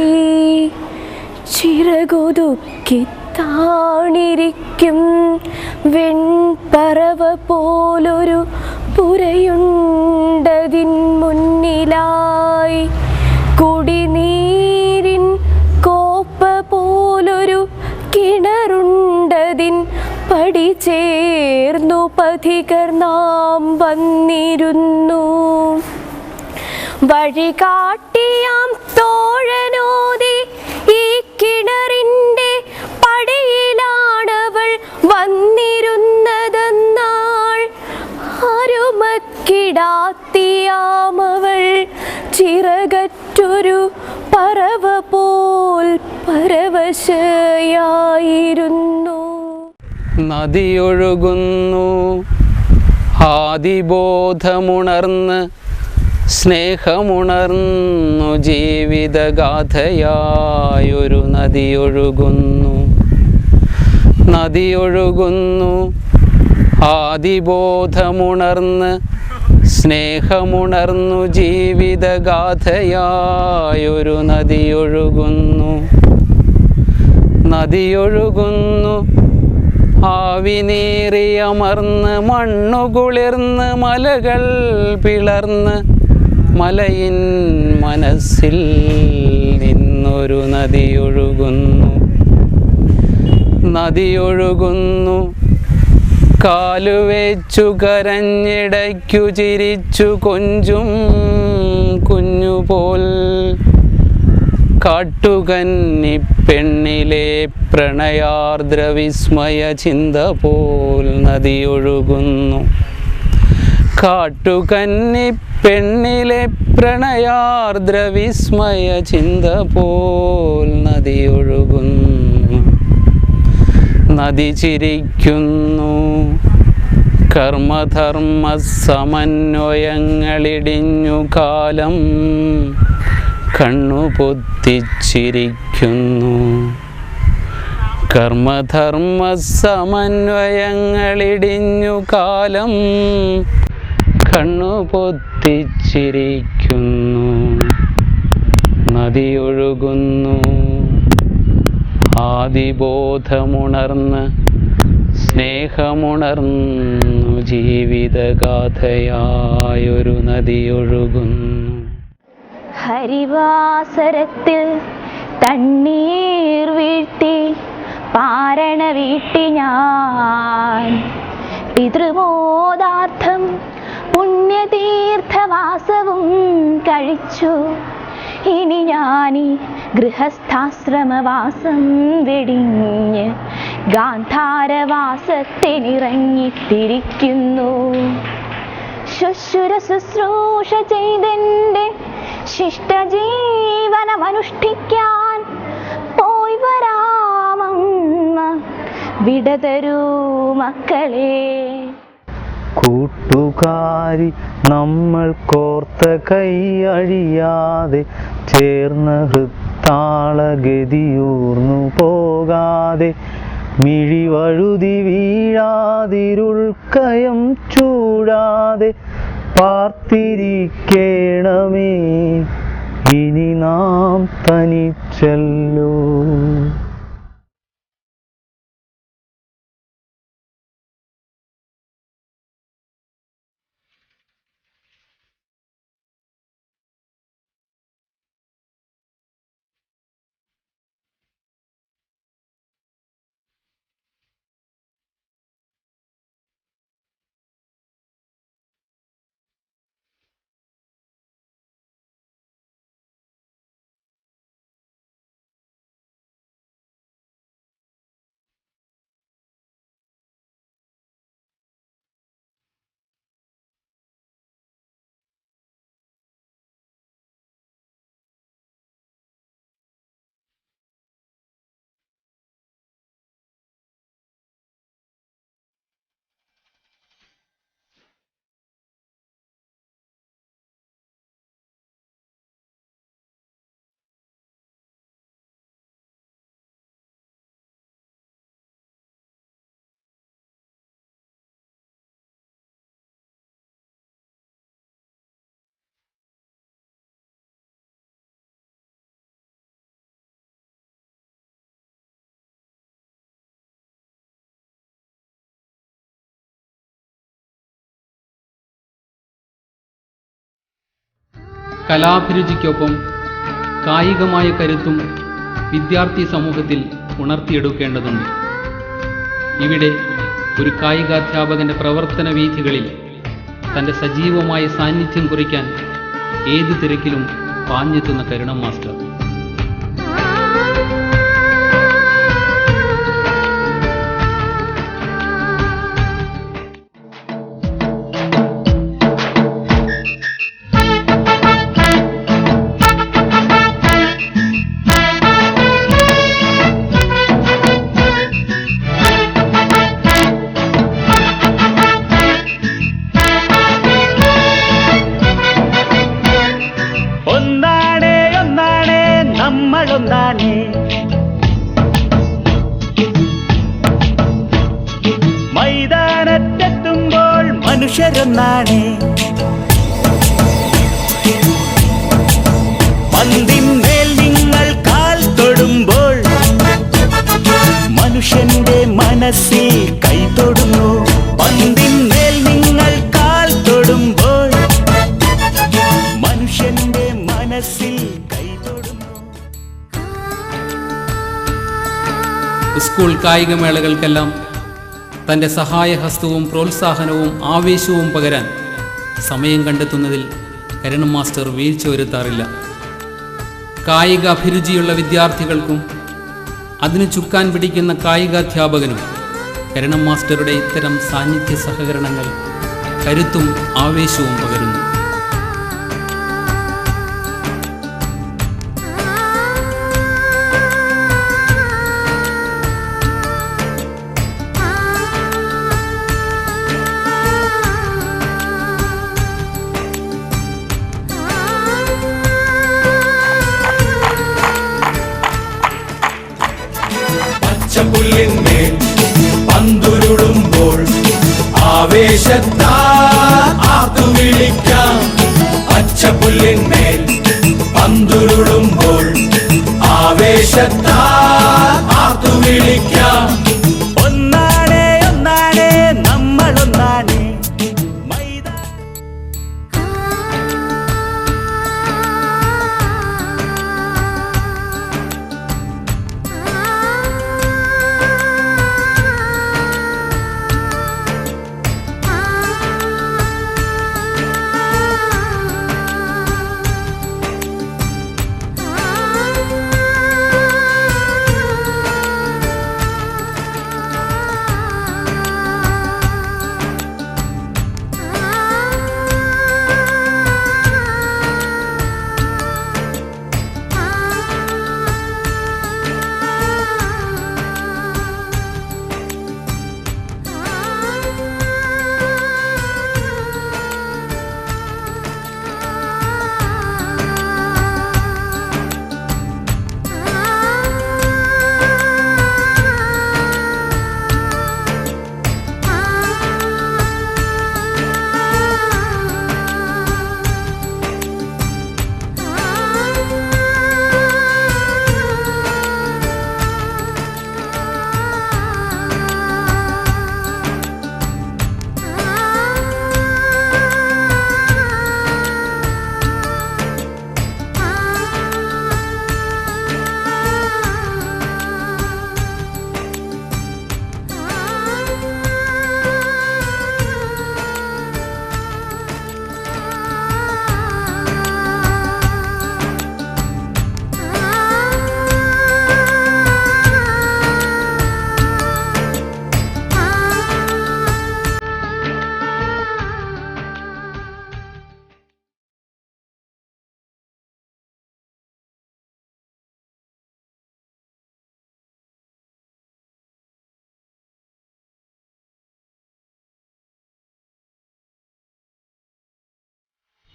D: ചിറകൊതുക്കി താണിരിക്കും വെൺപറവ പോലൊരു പുരയുണ്ടതിൻ മുന്നിലായി കുടിനീരിൻ കോപ്പ പോലൊരു കിണറുണ്ടതിൻ പടി ചേർന്നു പഥികർ നാം വന്നിരുന്നു വഴികാട്ടിയാം തോഴനോതി ഈ കിണറിൻ്റെ പടിയിലാണവൾ വന്നിരുന്നതെന്നാൾ അരുമക്കിടാത്തിയാമവൾ ചിറകറ്റൊരു പറവ പോൽ പരവശയായിരുന്നു
I: നദിയൊഴുകുന്നു ആദിബോധമുണർന്ന് സ്നേഹമുണർന്നു ജീവിതഗാഥയായൊരു നദിയൊഴുകുന്നു നദിയൊഴുകുന്നു ആദിബോധമുണർന്ന് സ്നേഹമുണർന്നു ജീവിതഗാഥയായൊരു നദിയൊഴുകുന്നു നദിയൊഴുകുന്നു ആവിനീറിയമർന്ന് മണ്ണുകുളിർന്ന് മലകൾ പിളർന്ന് മലയിൻ മനസ്സിൽ നിന്നൊരു നദിയൊഴുകുന്നു നദിയൊഴുകുന്നു കാലുവെച്ചു കരഞ്ഞിടയ്ക്കു ചിരിച്ചു കൊഞ്ചും കുഞ്ഞുപോൽ കാട്ടുകന്നി പെണ്ണിലെ പ്രണയാർദ്രവിസ്മയ ചിന്ത പോൽ നദിയൊഴുകുന്നു. കാട്ടുകന്നി പെണ്ണിലെ പ്രണയാർദ്രവിസ്മയ ചിന്ത പോൽ നദിയൊഴുകുന്നു. നദി ചിരിക്കുന്നു. കർമ്മധർമ്മ സമന്വയങ്ങളിടിഞ്ഞു കാലം കണ്ണു പൊത്തിച്ചിരിക്കുന്നു. കർമ്മധർമ്മ സമന്വയങ്ങളിടിഞ്ഞു കാലം കണ്ണു പൊത്തിച്ചിരിക്കുന്നു. നദിയൊഴുകുന്നു. ആദിബോധമുണർന്ന് സ്നേഹമുണർന്നു ജീവിതഗാഥയായൊരു നദിയൊഴുകുന്നു.
D: ഹരിവാസരത്തിൽ തണ്ണീർ വീഴ്ത്തി പാരണ വീട്ടി ഞാൻ പിതൃമോദാർത്ഥം പുണ്യതീർത്ഥവാസവും കഴിച്ചു. ഇനി ഞാനീ ഗൃഹസ്ഥാശ്രമവാസം വെടിഞ്ഞ് ഗാന്ധാരവാസത്തിനിറങ്ങിത്തിരിക്കുന്നു. ശുശ്രുര ശുശ്രൂഷ ചെയ്തെൻ്റെ ശിഷ്ടജീവനമനുഷ്ഠിക്കാൻ പോയി വരാമമ്മ വിടതരൂ മക്കളെ.
P: കൂട്ടുകാരി നമ്മൾ കോർത്ത കൈ അഴിയാതെ ചേർന്ന ഹൃത്താളഗതിയൂർന്നു പോകാതെ മിഴിവഴുതി വീഴാതിരുൾക്കയം ചൂടാതെ പാർത്തിരിക്കേണമേ ഇനി നാം തനിച്ചല്ലോ.
B: കലാഭിരുചിക്കൊപ്പം കായികമായ കരുത്തും വിദ്യാർത്ഥി സമൂഹത്തിൽ ഉണർത്തിയെടുക്കേണ്ടതുണ്ട്. ഇവിടെ ഒരു കായികാധ്യാപകൻ്റെ പ്രവർത്തന വീഥികളിൽ തൻ്റെ സജീവമായ സാന്നിധ്യം കുറിക്കാൻ ഏത് തിരക്കിലും പാഞ്ഞെത്തുന്ന കരുണം മാസ്റ്റർ.
Q: മൈതാനത്തെത്തുമ്പോൾ മനുഷ്യരൊന്നാണ്. പന്തിന്മേൽ നിങ്ങൾ കാൽ തൊടുമ്പോൾ മനുഷ്യന്റെ മനസ്സിൽ കൈ തൊടുന്നു. പന്തിന്മേൽ നിങ്ങൾ കാൽ തൊടുമ്പോൾ മനുഷ്യന്റെ മനസ്സിൽ കൈ തൊടുന്നു.
B: സ്കൂൾ കായികമേളകൾക്കെല്ലാം തൻ്റെ സഹായഹസ്തവും പ്രോത്സാഹനവും ആവേശവും പകരാൻ സമയം കണ്ടെത്തുന്നതിൽ കരുണം മാസ്റ്റർ വീഴ്ച വരുത്താറില്ല. കായിക അഭിരുചിയുള്ള വിദ്യാർത്ഥികൾക്കും അതിന് ചുക്കാൻ പിടിക്കുന്ന കായികാധ്യാപകനും കരണം മാസ്റ്ററുടെ ഇത്തരം സാന്നിധ്യ സഹകരണങ്ങൾ കരുത്തും ആവേശവും പകരുന്നു.
Q: പച്ചപ്പുല്ലിന്മേൽ പന്തുരുളുമ്പോൾ ആവേശത്താൽ ആർത്തുവിളിക്കാം. പച്ചപ്പുല്ലിന്മേൽ പന്തുരുളുമ്പോൾ ആവേശത്താൽ ആർത്തുവിളിക്കാം. ഒന്നാണേ ഒന്നാണേ നമ്മളൊന്നാണേ.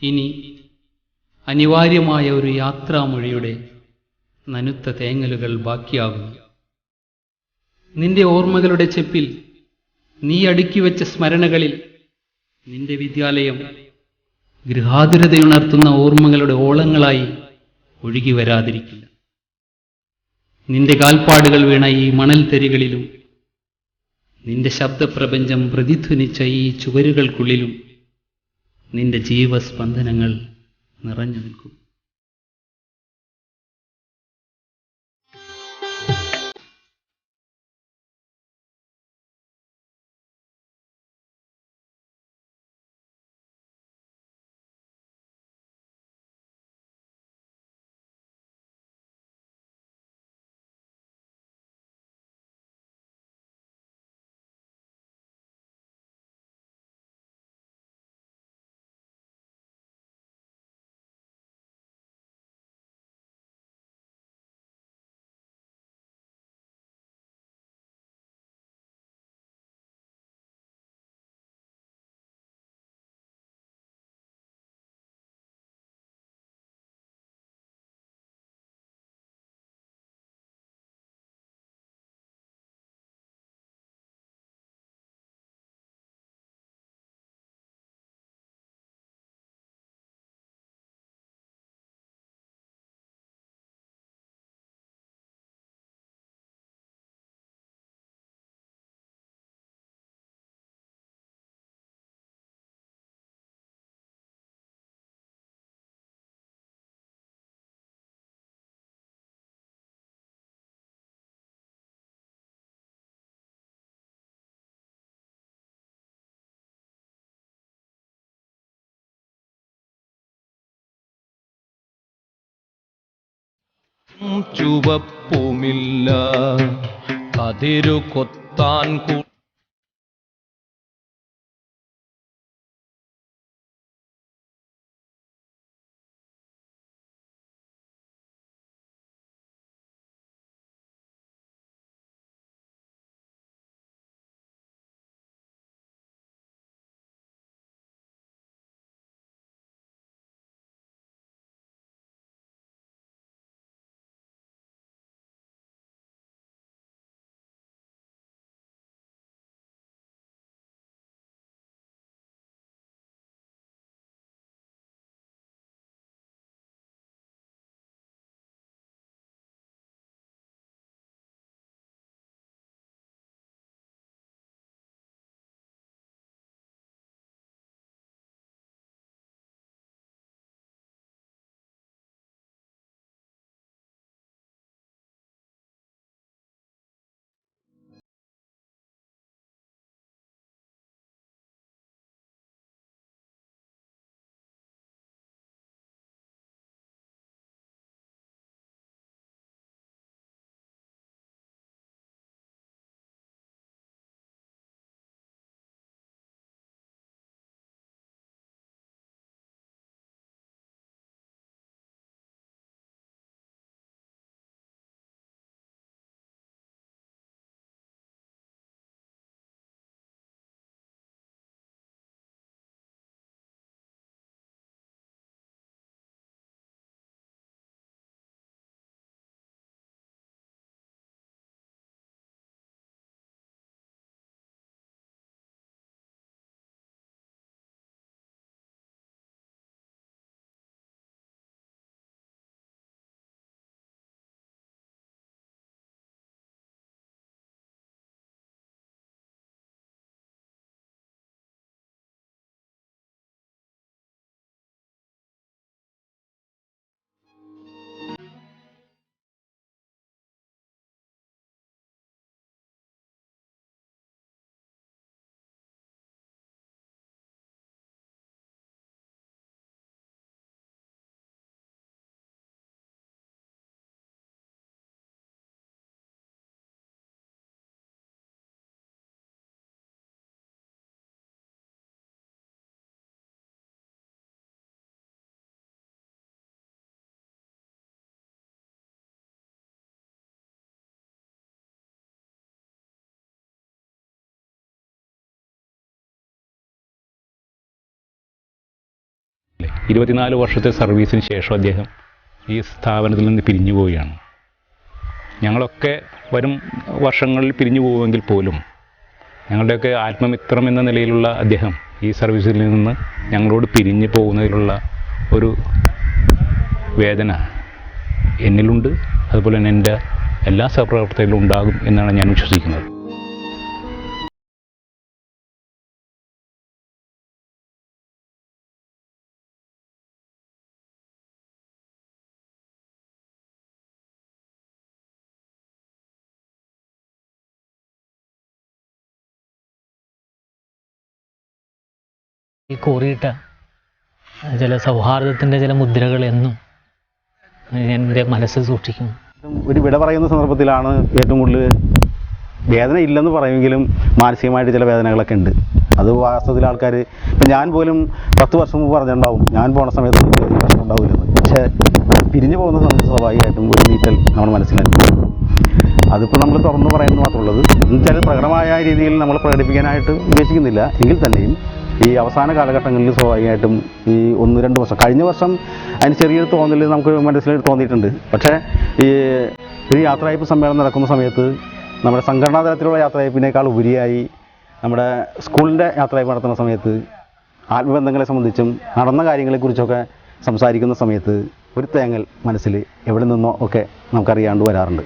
B: ഇനി അനിവാര്യമായ ഒരു യാത്രാമൊഴിയുടെ നനുത്ത തേങ്ങലുകൾ ബാക്കിയാകുന്നു. നിന്റെ ഓർമ്മകളുടെ ചെപ്പിൽ നീ അടുക്കിവെച്ച സ്മരണകളിൽ നിന്റെ വിദ്യാലയം ഗൃഹാതുരതയുണർത്തുന്ന ഓർമ്മകളുടെ ഓളങ്ങളായി ഒഴുകി വരാതിരിക്കില്ല. നിന്റെ കാൽപ്പാടുകൾ വീണ ഈ മണൽത്തരികളിലും നിന്റെ ശബ്ദപ്രപഞ്ചം പ്രതിധ്വനിച്ച ഈ ചുവരുകൾക്കുള്ളിലും നിന്റെ ജീവസ്പന്ദനങ്ങൾ നിറഞ്ഞു നിൽക്കും.
H: ചുവപ്പുമില്ല കതിരു കൊത്താൻ
I: ഇരുപത്തിനാല് വർഷത്തെ സർവീസിന് ശേഷം അദ്ദേഹം ഈ സ്ഥാപനത്തിൽ നിന്ന് പിരിഞ്ഞു പോവുകയാണ്. ഞങ്ങളൊക്കെ വരും വർഷങ്ങളിൽ പിരിഞ്ഞു പോകുമെങ്കിൽ പോലും ഞങ്ങളുടെയൊക്കെ ആത്മമിത്രം എന്ന നിലയിലുള്ള അദ്ദേഹം ഈ സർവീസിൽ നിന്ന് ഞങ്ങളോട് പിരിഞ്ഞു പോകുന്നതിലുള്ള ഒരു വേദന എന്നിലുണ്ട്. അതുപോലെ തന്നെ എൻ്റെ എല്ലാ സഹപ്രവർത്തകരിലും ഉണ്ടാകും എന്നാണ് ഞാൻ വിശ്വസിക്കുന്നത്.
J: ഈ കോറിയിട്ട ചില സൗഹാർദ്ദത്തിൻ്റെ ചില മുദ്രകൾ എന്നും എൻ്റെ മനസ്സിൽ സൂക്ഷിക്കും.
C: ഒരു വിട പറയുന്ന സന്ദർഭത്തിലാണ് ഏറ്റവും കൂടുതൽ വേദന ഇല്ലെന്ന് പറയുമെങ്കിലും മാനസികമായിട്ട് ചില വേദനകളൊക്കെ ഉണ്ട്. അത് വാസ്തവത്തിൽ ആൾക്കാർ ഇപ്പം ഞാൻ പോലും 10 വർഷം മുമ്പ് പറഞ്ഞിട്ടുണ്ടാവും ഞാൻ പോണ സമയത്ത് എനിക്ക് പ്രശ്നം ഉണ്ടാവില്ലെന്ന്. പക്ഷേ പിരിഞ്ഞു പോകുന്ന സമയത്ത് സ്വാഭാവികമായിട്ടും ഒരു നീറ്റൽ നമ്മുടെ മനസ്സിലാക്കി. അതിപ്പോൾ നമ്മൾ തുറന്നു പറയുന്നത് മാത്രമുള്ളത് എന്നുവെച്ചാൽ പ്രകടമായ രീതിയിൽ നമ്മൾ പ്രകടിപ്പിക്കാനായിട്ട് ഉദ്ദേശിക്കുന്നില്ല. എങ്കിൽ തന്നെയും ഈ അവസാന കാലഘട്ടങ്ങളിൽ സ്വാഭാവികമായിട്ടും ഈ 1-2 വർഷം കഴിഞ്ഞ വർഷം അതിന് ചെറിയൊരു തോന്നൽ നമുക്ക് മനസ്സിൽ തോന്നിയിട്ടുണ്ട്. പക്ഷേ ഈ ഒരു യാത്രയയപ്പ് സമ്മേളനം നടക്കുന്ന സമയത്ത് നമ്മുടെ സംഘടനാ തലത്തിലുള്ള യാത്രയയപ്പിനേക്കാൾ ഉപരിയായി നമ്മുടെ സ്കൂളിൻ്റെ യാത്രയയപ്പ് നടത്തുന്ന സമയത്ത് ആത്മബന്ധങ്ങളെ സംബന്ധിച്ചും നടന്ന കാര്യങ്ങളെക്കുറിച്ചൊക്കെ സംസാരിക്കുന്ന സമയത്ത് ഒരു തേങ്ങൽ മനസ്സിൽ എവിടെ നിന്നോ ഒക്കെ നമുക്കറിയാണ്ട് വരാറുണ്ട്.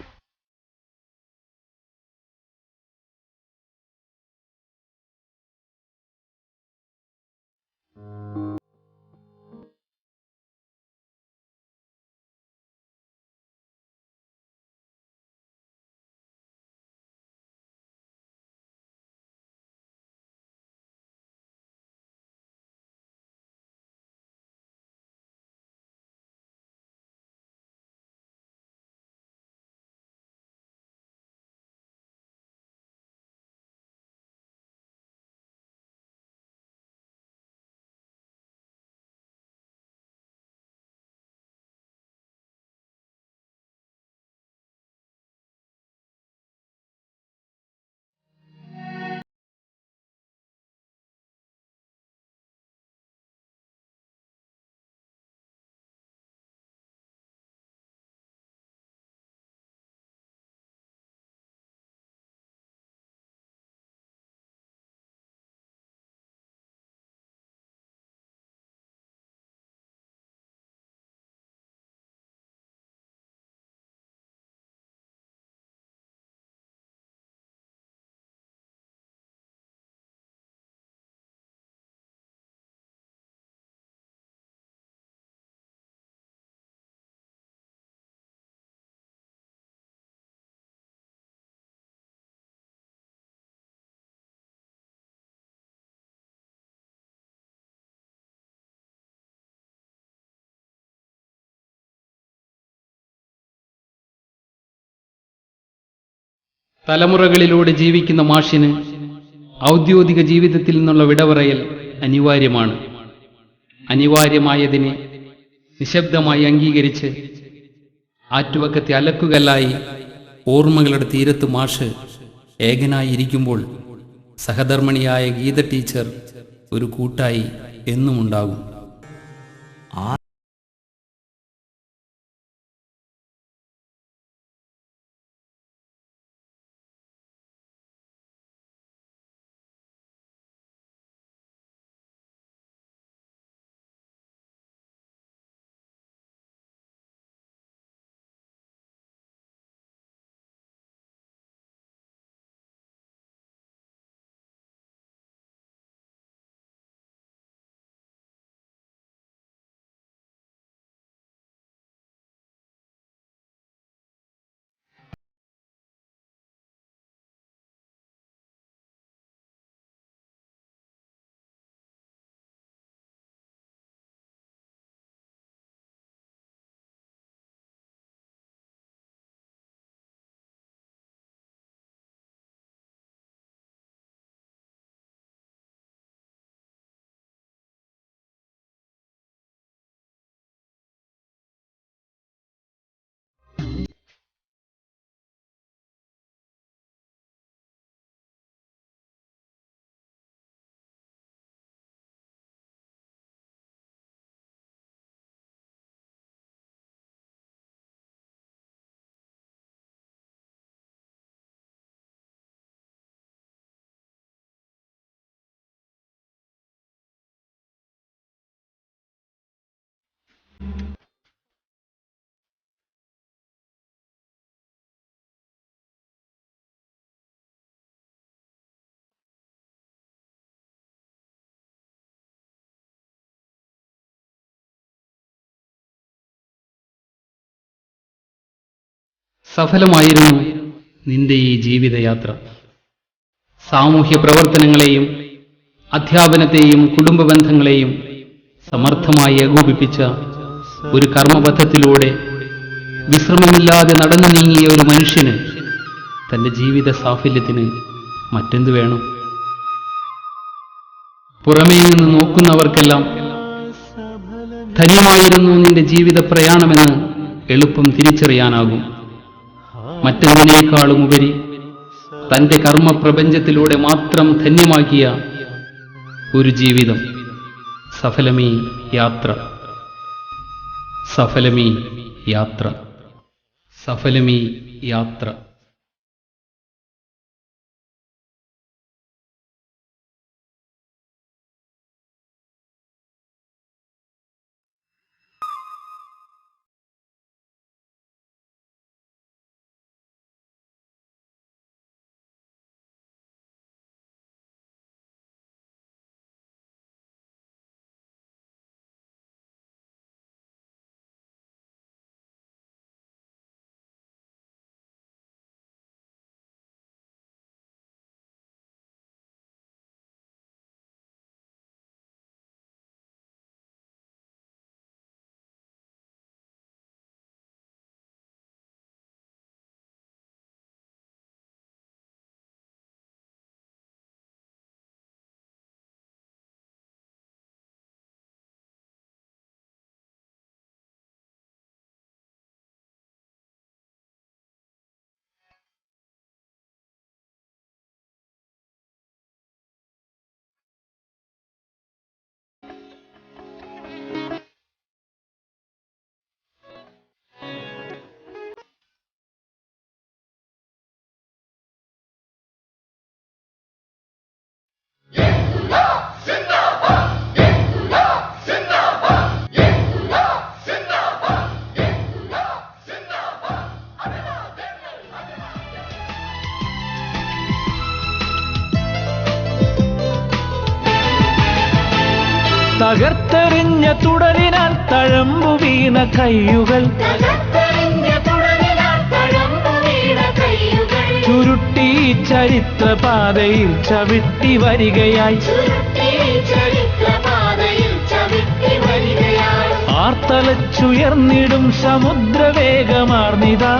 B: തലമുറകളിലൂടെ ജീവിക്കുന്ന മാഷിന് ഔദ്യോഗിക ജീവിതത്തിൽ നിന്നുള്ള വിടപറയൽ അനിവാര്യമാണ്. അനിവാര്യമായതിനെ നിശബ്ദമായി അംഗീകരിച്ച് ആറ്റുവക്കത്തെ അലക്കുകല്ലായി ഓർമ്മകളുടെ തീരത്ത് മാഷ് ഏകനായിരിക്കുമ്പോൾ സഹധർമ്മിണിയായ ഗീത ടീച്ചർ ഒരു കൂട്ടായി എന്നുമുണ്ടാകും. സഫലമായിരുന്നു നിന്റെ ഈ ജീവിതയാത്ര. സാമൂഹ്യ പ്രവർത്തനങ്ങളെയും അധ്യാപനത്തെയും കുടുംബ ബന്ധങ്ങളെയും സമർത്ഥമായി ഏകോപിപ്പിച്ച ഒരു കർമ്മപഥത്തിലൂടെ വിശ്രമമില്ലാതെ നടന്നു നീങ്ങിയ ഒരു മനുഷ്യന് തന്റെ ജീവിത സാഫല്യത്തിന് മറ്റെന്ത് വേണം? പുറമേ നിന്ന് നോക്കുന്നവർക്കെല്ലാം ധന്യമായിരുന്നു നിന്റെ ജീവിത പ്രയാണമെന്ന് എളുപ്പം തിരിച്ചറിയാനാകും. മറ്റെന്തിനേക്കാളും ഉപരി തന്റെ കർമ്മപ്രപഞ്ചത്തിലൂടെ മാത്രം ധന്യമാക്കിയ ഒരു ജീവിതം. സഫലമീ യാത്ര, സഫലമീ യാത്ര, സഫലമീ യാത്ര.
Q: തകർത്തെറിഞ്ഞ തുടരിനാൽ തഴമ്പു വീണ കയ്യുകൾ, ചുരുട്ടി ചരിത്രപാതയിൽ ചവിട്ടി വരികയായി, ആർത്തലച്ചുയർന്നിടും സമുദ്രവേഗമാർന്നിതാ,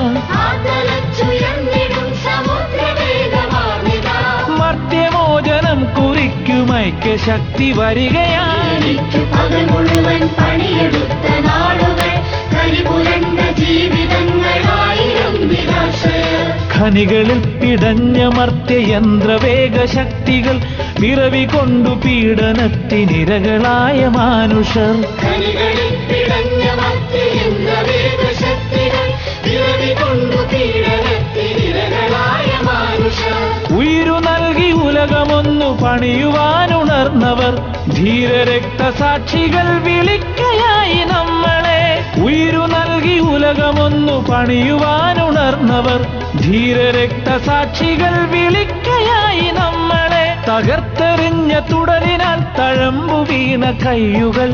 Q: ഐക്യശക്തി വരികയായി.
R: പകൽ മുഴുവൻ പണിയെടുത്ത നാളുകൾ കരിപുരണ്ട ജീവിതങ്ങളായിരം നിരാശകൾ.
Q: ഖനികളിൽ പിടഞ്ഞമർത്തിയ യന്ത്രവേഗ ശക്തികൾ വിറവി കൊണ്ടു പീഡനത്തിനിരകളായ മാനുഷർ.
R: ഖനികളിൽ പിടഞ്ഞമർത്തിയ യന്ത്രവേഗ ശക്തികൾ വിറവി കൊണ്ടു പീഡനത്തിനിരകളായ മാനുഷർ.
Q: ഉയിരു നൽകി ഉലകമൊന്നു പണിയുവാനുണർന്നവർ ധീരരക്തസാക്ഷികൾ വിളിക്കയായി നമ്മളെ. ഉയിരു നൽകി ഉലകമൊന്നു പണിയുവാനുണർന്നവർ ധീരരക്തസാക്ഷികൾ വിളിക്കയായി നമ്മളെ. തകർത്തെറിഞ്ഞ തുടലിനാൽ തഴമ്പു വീണ കയ്യുകൾ